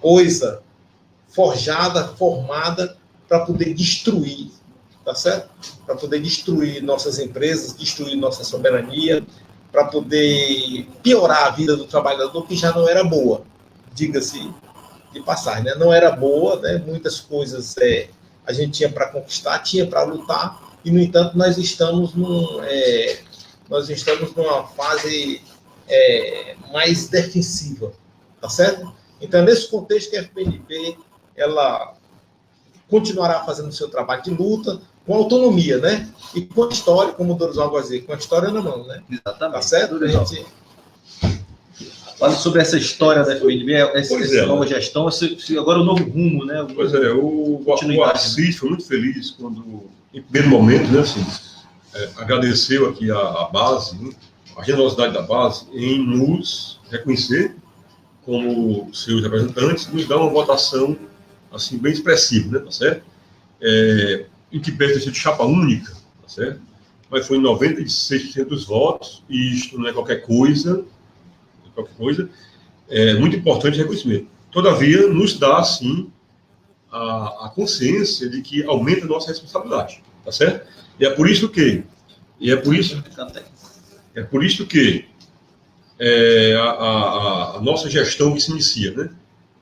coisa forjada, formada para poder destruir, tá certo? Para poder destruir nossas empresas, destruir nossa soberania, para poder piorar a vida do trabalhador, que já não era boa, diga-se de passagem, né? Não era boa, né? Muitas coisas a gente tinha para conquistar, tinha para lutar, e, no entanto, nós estamos numa fase mais defensiva, tá certo? Então, nesse contexto que a FBNB, ela continuará fazendo o seu trabalho de luta, com autonomia, né? E com a história, como o Dorival vai dizer, com a história na mão, né? Exatamente. Tá certo? Fala sobre essa história da FBNB, essa nova gestão, agora o novo rumo, né? Pois é, o Assis foi muito feliz quando, em primeiro momento, né, assim, agradeceu aqui a base, né, a generosidade da base em nos reconhecer como seus representantes, nos dar uma votação assim, bem expressiva, né, tá certo? Em que pese ter sido chapa única, tá certo? Mas foi 96% dos votos, e isto não é qualquer coisa, é muito importante reconhecimento. Todavia, nos dá, assim, a consciência de que aumenta a nossa responsabilidade, tá certo? E é por isso que a nossa gestão que se inicia, né?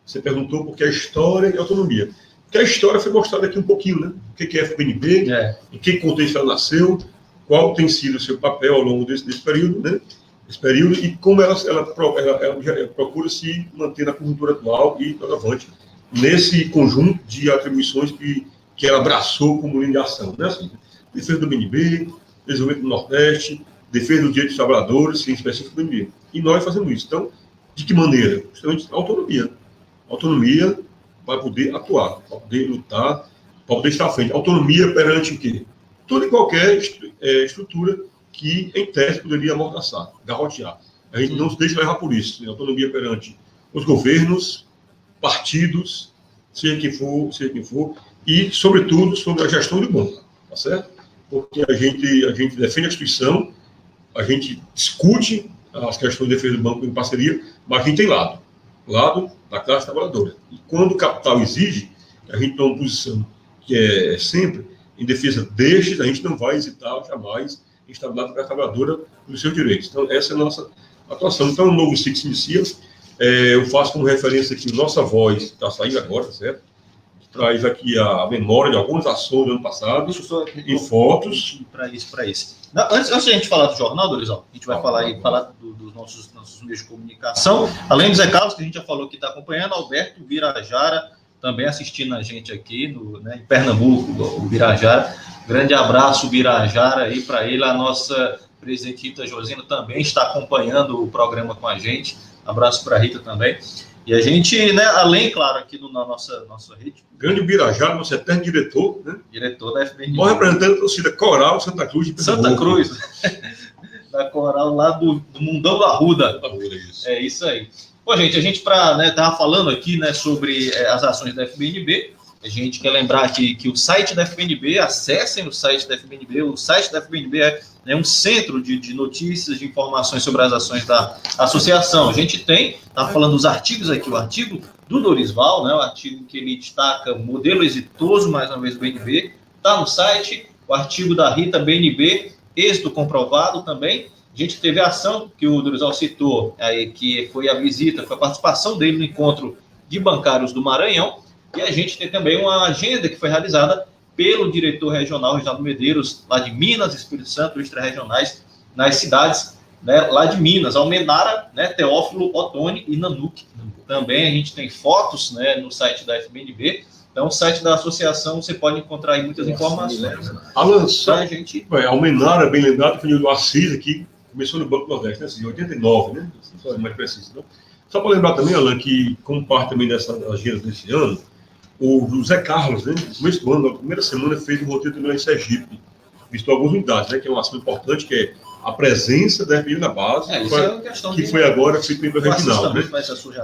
Você perguntou por que a história e a autonomia. Porque a história foi mostrada aqui um pouquinho, né? O que é a FBNB, em que contexto ela nasceu, qual tem sido o seu papel ao longo desse período, né? Esse período, e como ela procura se manter na conjuntura atual e avante nesse conjunto de atribuições que ela abraçou como linha de ação, né? Assim, defesa do BNB, desenvolvimento do Nordeste, defesa dos direitos dos trabalhadores, em específico do BNB. E nós fazemos isso. Então, de que maneira? Justamente autonomia. Autonomia para poder atuar, para poder lutar, para poder estar à frente. Autonomia perante o quê? Toda e qualquer estrutura que, em tese, poderia amordaçar, garrotear. A gente não se deixa levar por isso. Autonomia perante os governos, partidos, seja quem for, e, sobretudo, sobre a gestão do banco, tá certo? Porque a gente defende a instituição, a gente discute as questões de defesa do banco em parceria, mas a gente tem lado da classe trabalhadora. E quando o capital exige, a gente toma uma posição que é sempre em defesa destes, a gente não vai hesitar jamais em estabilidade da classe trabalhadora nos seus direitos. Então, essa é a nossa atuação. Então, o novo ciclo se inicia. Eu faço como referência aqui Nossa Voz, que está saindo agora, certo? Que traz aqui a memória de algumas ações do ano passado, em fotos. Para isso. Antes de a gente falar do jornal, Dorival, a gente vai falar dos nossos meios de comunicação. Além do Zé Carlos, que a gente já falou que está acompanhando, Alberto Birajara, também assistindo a gente aqui em Pernambuco, o Birajara. Grande abraço, Birajara, aí para ele. A nossa presidente Rita Josina também está acompanhando o programa com a gente. Abraço para a Rita também. E a gente, né, além, claro, aqui na nossa rede. Grande Birajara, nosso eterno diretor, né? Diretor da FBNB. Nós representando a torcida Coral Santa Cruz de Pernambuco. Santa Cruz. Da Coral lá do Mundão da Arruda. Isso. É isso aí. Bom, gente, a gente estava falando aqui, né, sobre as ações da FBNB. A gente quer lembrar aqui que o site da FBNB, acessem o site da FBNB. O site da FBNB é um centro de notícias, de informações sobre as ações da associação. A gente está falando dos artigos aqui, o artigo do Dorival, né, o artigo que ele destaca o modelo exitoso, mais uma vez, do BNB, está no site. O artigo da Rita, BNB, êxito comprovado também. A gente teve a ação que o Dorival citou, aí, que foi a visita, foi a participação dele no encontro de bancários do Maranhão. E a gente tem também uma agenda que foi realizada pelo diretor regional, Reginaldo Medeiros, lá de Minas, Espírito Santo, extra-regionais, nas cidades, né, lá de Minas, Almenara, né, Teófilo, Otoni e Nanuque. Também a gente tem fotos, né, no site da FBNB. Então, o site da associação, você pode encontrar aí muitas informações. Alan, Almenara, bem lembrado, foi o Assis aqui, começou no Banco do Nordeste, né, em 89, né? Foi mais preciso, não? Só para lembrar também, Alan, que como parte também dessa agenda desse ano, o José Carlos, né, no começo do ano, na primeira semana, fez um roteiro também em Sergipe. visitou algumas unidades, né, que é um assunto importante, que é a presença da FBNB na base, Isso é uma questão que foi agora feito pelo regional. Né?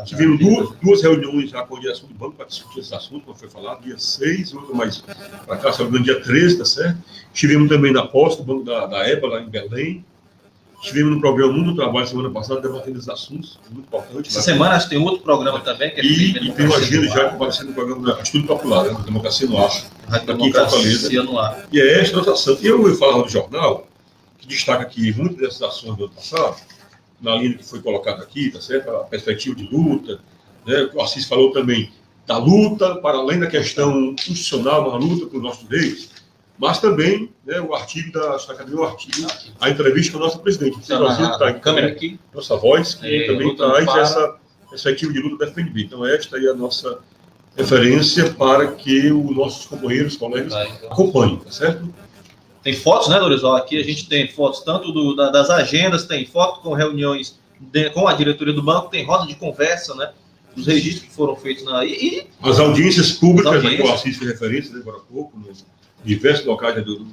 Tivemos duas reuniões já com a direção do banco para discutir esse assunto, como foi falado, dia 6, outra mais para cá, no dia 13, tá certo? Estivemos também na posse do banco da EBA, lá em Belém. Estivemos no programa Mundo do Trabalho semana passada, debatendo esses assuntos, muito importante. Essa semana acho que tem outro programa também, que é e tem uma agenda já que vai ser no programa da Estudo Popular, né? Democracia no Ar, aqui em Fortaleza. E é esta nossa ação. E eu falava do jornal, que destaca aqui muitas dessas ações do ano passado, na linha que foi colocada aqui, tá certo? A perspectiva de luta, né? O Assis falou também da luta, para além da questão institucional, uma luta por nossos direitos, mas também, né, o artigo a entrevista com a nossa presidente. A câmera aqui. Nossa voz, que também traz essa perspectiva de luta da FBNB. Então, esta é a nossa referência para que os nossos companheiros, colegas, acompanhem, tá certo? Tem fotos, né, Lorizol? Aqui a gente tem fotos tanto das agendas, tem foto com reuniões com a diretoria do banco, tem roda de conversa, né? Os registros que foram feitos as audiências públicas, que o Assis fez referência, né, agora há pouco, nos diversos locais do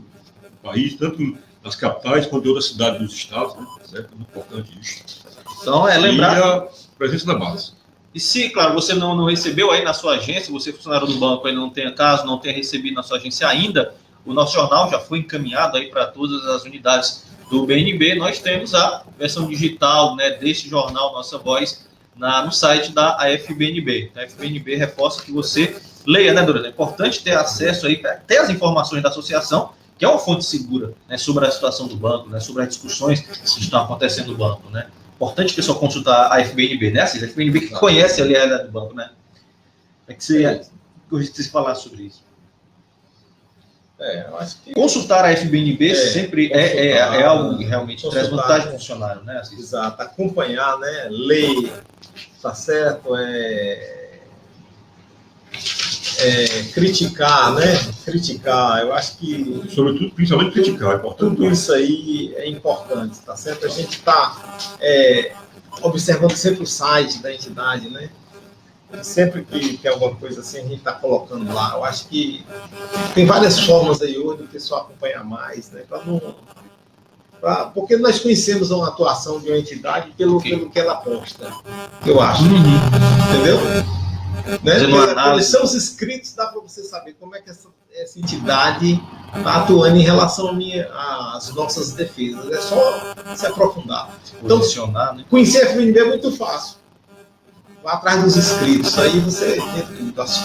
país, tanto nas capitais quanto em outras cidades dos estados, né, certo? É muito importante isso. Então, lembrar. E a presença na base. E se, claro, você não recebeu aí na sua agência, você funcionário do banco, aí não tenha recebido na sua agência ainda, o nosso jornal já foi encaminhado aí para todas as unidades do BNB. Nós temos a versão digital, né, deste jornal, Nossa Voz, no site da AFBNB. A FBNB reforça que você leia, né, Doris? É importante ter acesso aí, ter as informações da associação, que é uma fonte segura, né, sobre a situação do banco, né, sobre as discussões que estão acontecendo no banco, né? Importante que o pessoal consultar a FBNB, né? Assim, a FBNB que conhece a realidade do banco, né? É que você falar sobre isso. Eu acho que consultar a FBNB sempre é algo que realmente traz vantagem ao funcionário, né? Assim. Exato, acompanhar, né? Ler, tá certo? Criticar, né? Criticar, eu acho que... Sobretudo, principalmente criticar, é importante. Tudo isso aí é importante, tá certo? A gente está observando sempre o site da entidade, né? Sempre que tem alguma coisa assim, a gente está colocando lá. Eu acho que tem várias formas aí hoje do pessoal acompanhar mais, né? Porque nós conhecemos uma atuação de uma entidade pelo que ela posta, eu acho. Entendeu? Né? Quais são os inscritos, dá para você saber como é que essa entidade está atuando em relação às nossas defesas. É só se aprofundar. Então, né? Conhecer a FBNB é muito fácil. Lá atrás dos inscritos, aí você tem tudo. As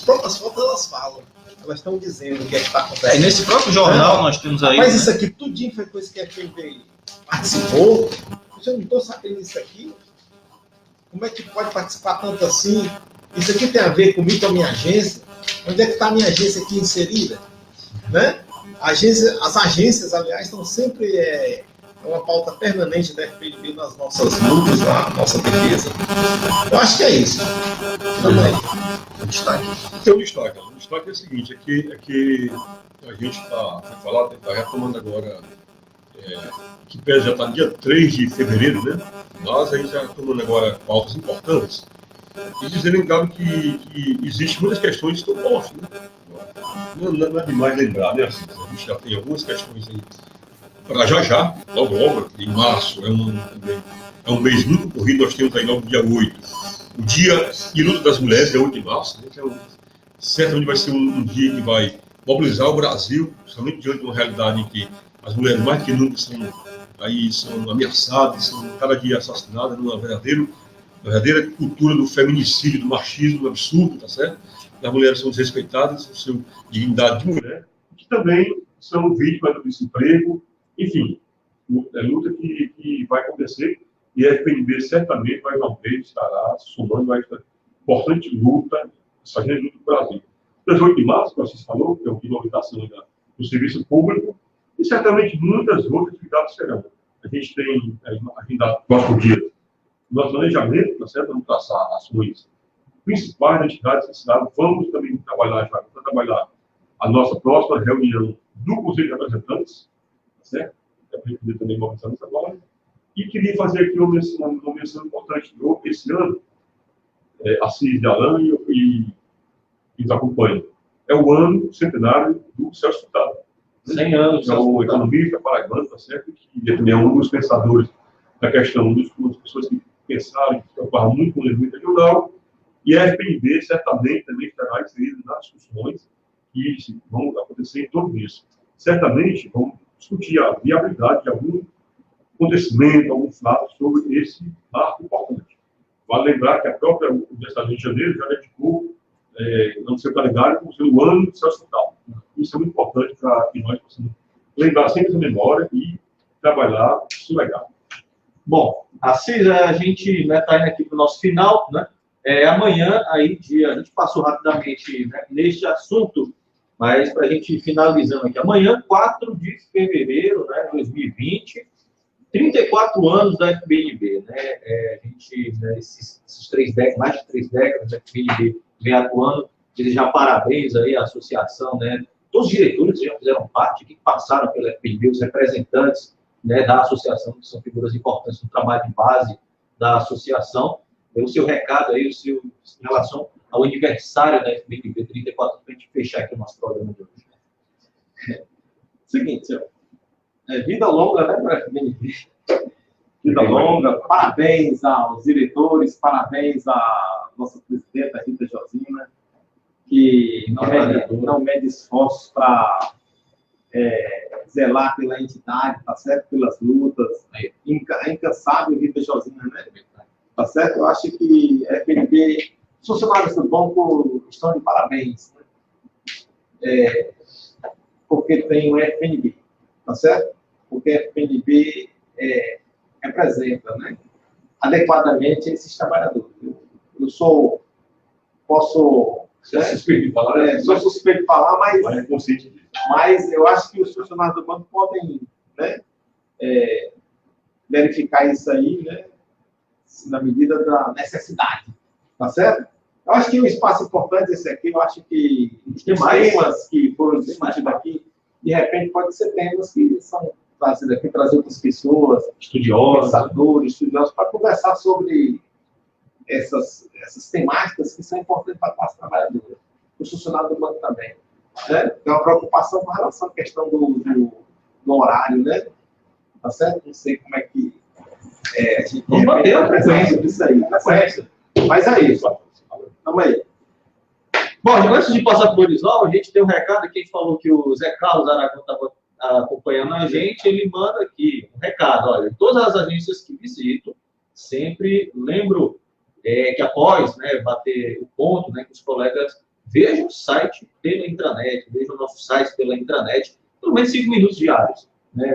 próprias fotos, elas falam. Elas estão dizendo o que é que está acontecendo. Nesse próprio jornal nós temos aí... Mas isso aqui, tudinho foi coisa que a FBNB participou. Eu não estou sabendo isso aqui. Como é que pode participar tanto assim? Isso aqui tem a ver comigo, com a minha agência. Onde é que está a minha agência aqui inserida? Né? As agências, aliás, estão sempre... uma pauta permanente da FBNB nas nossas lutas, na nossa defesa. Eu acho que é isso. Também. O destaque. O destaque é o seguinte, é que a gente está retomando agora, que já está dia 3 de fevereiro, né? Mas a gente está retomando agora pautas importantes e dizendo, claro, que existem muitas questões que estão postas, né? Não é demais lembrar, né? Assim, a gente já tem algumas questões aí para já, logo, em março, é um mês muito corrido, nós temos aí logo dia 8, o Dia de Luta das Mulheres, dia 8 de março, né, que certamente vai ser um dia que vai mobilizar o Brasil, principalmente diante de uma realidade em que as mulheres mais que nunca são ameaçadas, são cada dia assassinadas numa verdadeira cultura do feminicídio, do machismo, do absurdo, tá certo? As mulheres são desrespeitadas, com sua dignidade de mulher, que também são vítimas do desemprego. Enfim, é luta que vai acontecer e a FBNB certamente mais uma vez estará somando a esta importante luta, essa grande luta do Brasil. 18 de março, como vocês falou, que é o dia de mobilização do serviço público, e certamente muitas outras atividades serão. A gente tem agendado no próximo dia nosso planejamento, tá certo? Vamos traçar ações principais da entidade da cidade. Vamos também trabalhar a nossa próxima reunião do Conselho de Representantes, certo? A gente também mobilizando isso agora. E queria fazer aqui uma menção importante. Esse ano, Assis de Alain e os acompanham. É o ano centenário do Celso Furtado. 100 anos. É o economista paraibano, tá certo? Que é um dos pensadores da questão, das pessoas que pensaram, que trabalham muito com o desenvolvimento regional, e a FPNB certamente também estará inserido nas discussões que vão acontecer em torno disso. Certamente vão discutir a viabilidade de algum acontecimento, algum fato sobre esse marco importante. Vale lembrar que a própria Universidade do Rio de Janeiro já dedicou no seu calendário como sendo o ano do seu hospital. Isso é muito importante para que nós possamos lembrar sempre essa memória e trabalhar isso legal. Bom, Assis, a gente está indo aqui para o nosso final, né? Amanhã, aí, a gente passou rapidamente, né, neste assunto, mas para a gente finalizando aqui, amanhã, 4 de fevereiro, né, 2020, 34 anos da FPNB, né? A gente, né, esses 3 décadas, mais de 3 décadas, a FPNB vem atuando. Desejar parabéns aí à associação, né? Todos os diretores que já fizeram parte, que passaram pela FPNB, os representantes, né, da associação, que são figuras importantes no trabalho de base da associação. O seu recado aí, em relação ao aniversário da FPNB 34, para a gente fechar aqui o nosso programa de hoje. Seguinte, senhor. Vida longa, né, para a FPNB. Vida longa. Parabéns aos diretores, parabéns à nossa presidenta Rita Josina, que não mede esforços para zelar pela entidade, tá certo? Pelas lutas. Incansável Rita Josina, né? Tá certo? Eu acho que a FPNB, os funcionários do banco estão de parabéns, né? Porque tem o FPNB, tá certo? Porque a FPNB representa, né, adequadamente esses trabalhadores. Eu posso... Você é suspeito de falar? Sou suspeito de falar, mas eu acho que os funcionários do banco podem, né, verificar isso aí, né, na medida da necessidade, tá certo? Eu acho que um espaço importante esse aqui, eu acho que tem mais temas que foram discutidos aqui, de repente pode ser temas que são trazidos aqui, trazer outras pessoas, estudiosos, pensadores, estudiosos, para conversar sobre essas temáticas que são importantes para a classe trabalhadora, os funcionários do banco também. Né? Tem uma preocupação com relação à questão do horário, né? Tá certo? Não sei como é que a gente vamos manter a presença disso aí, tá certo? Mas é isso. Vamos aí. Bom, antes de passar para o Orizol, a gente tem um recado aqui, a gente falou que o Zé Carlos Aragão estava acompanhando a gente, ele manda aqui um recado, olha, todas as agências que visito, sempre lembro que após, né, bater o ponto, né, que os colegas vejam o site pela intranet, vejam o nosso site pela intranet, pelo menos 5 minutos diários. Né?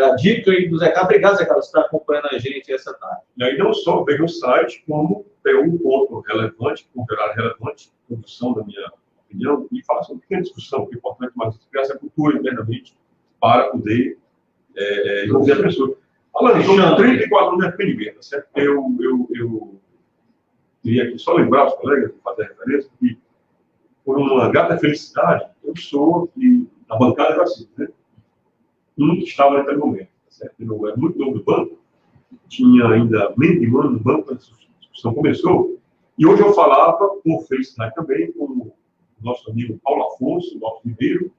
A dica aí do Zé Carlos, obrigado, Zé Carlos, por estar acompanhando a gente essa tarde. E aí não só veja o site, como pega um ponto relevante, considerado relevante, produção, da minha opinião, e faça uma pequena discussão, que é importante, mas criar essa cultura internamente para poder envolver a pessoa. Falando sobre 34 anos da FPNB, tá certo? Eu queria aqui só lembrar os colegas, fazer referência, que por uma grata felicidade, eu sou da bancada do Brasil, né? Que estava naquele momento, tá certo? Eu era muito novo do banco, tinha ainda menos de um ano no banco, quando a discussão começou, e hoje eu falava com felicidade também com o nosso amigo Paulo Afonso, nosso Ribeiro,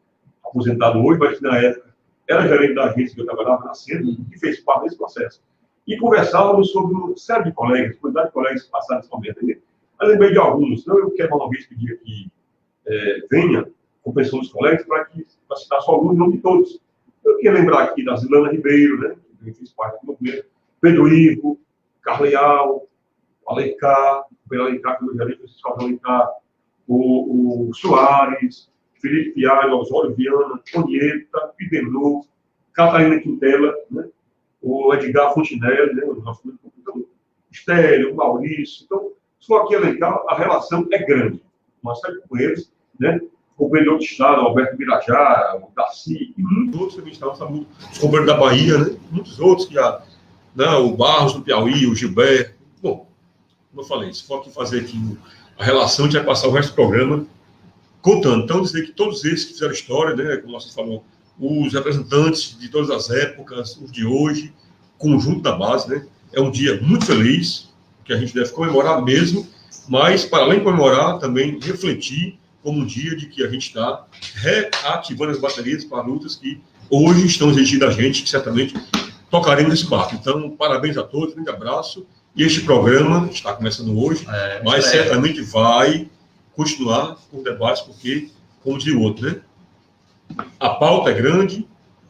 aposentado hoje, mas na época era gerente da agência que eu trabalhava na Sena, que fez parte desse processo. E conversávamos sobre uma série de colegas, quantidade de colegas que passaram nesse momento aí. Eu lembrei de alguns, então eu quero uma vez pedir que venha com pessoa dos colegas para citar só alguns, não de todos. Eu queria lembrar aqui da Zilana Ribeiro, né, que fez parte do movimento, Pedro Ivo, Carleal, Alencar, que eu já disse, o Soares, Felipe Fialho, Osório Viana, Tonieta, Pidenô, Catarina Quintela, né, o Edgar Fontinelli, né, o nosso então, Estélio, o Maurício. Então, se for aqui elencar, a relação é grande. Uma série de companheiros, né? O companheiro do Estado, o Alberto Mirajá, o Darcy, e muitos outros também estavam, os companheiros da Bahia, né? Muitos outros que já, né, o Barros do Piauí, o Gilberto. Bom, como eu falei, se for aqui fazer aqui a relação, a gente vai passar o resto do programa contando. Então, dizer que todos esses que fizeram história, né, como você falou, os representantes de todas as épocas, os de hoje, conjunto da base, né? É um dia muito feliz, que a gente deve comemorar mesmo, mas, para além de comemorar, também refletir como um dia de que a gente está reativando as baterias para lutas que hoje estão exigindo da gente, que certamente tocaremos esse barco. Então, parabéns a todos, um grande abraço. E este programa está começando hoje, mas certamente vai continuar com debates, porque, como diz o outro, né? A pauta é grande,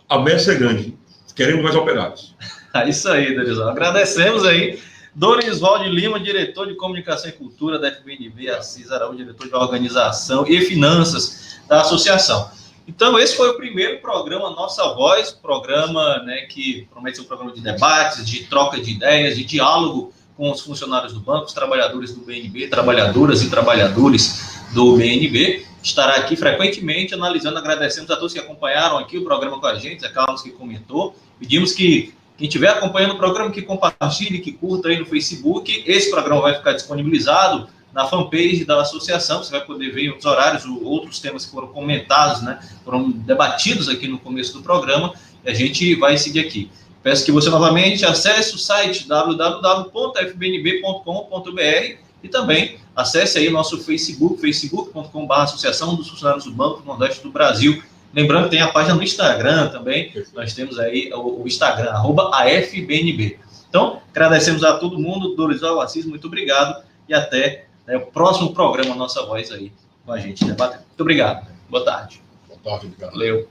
a messa é grande. Queremos mais operários. É isso aí, Dorizão. Agradecemos aí. Dorisvaldo Lima, diretor de Comunicação e Cultura da FBNB, Assis Araújo, diretor de Organização e Finanças da Associação. Então, esse foi o primeiro programa Nossa Voz, programa, né, que promete ser um programa de debates, de troca de ideias, de diálogo com os funcionários do banco, os trabalhadores do BNB, trabalhadoras e trabalhadores do BNB. Estará aqui frequentemente analisando, agradecemos a todos que acompanharam aqui o programa com a gente, a Carlos que comentou. Pedimos que quem estiver acompanhando o programa, que compartilhe, que curta aí no Facebook. Esse programa vai ficar disponibilizado na fanpage da associação. Você vai poder ver os horários, outros temas que foram comentados, né, foram debatidos aqui no começo do programa, e a gente vai seguir aqui. Peço que você novamente acesse o site www.fbnb.com.br e também acesse aí o nosso Facebook, facebook.com/Associação dos Funcionários do Banco do Nordeste do Brasil. Lembrando que tem a página no Instagram também, nós temos aí o Instagram, @AFBNB. Então, agradecemos a todo mundo, Dorizval, Assis, muito obrigado, e até o próximo programa Nossa Voz aí com a gente debatendo. Muito obrigado, boa tarde. Boa tarde, obrigado. Valeu.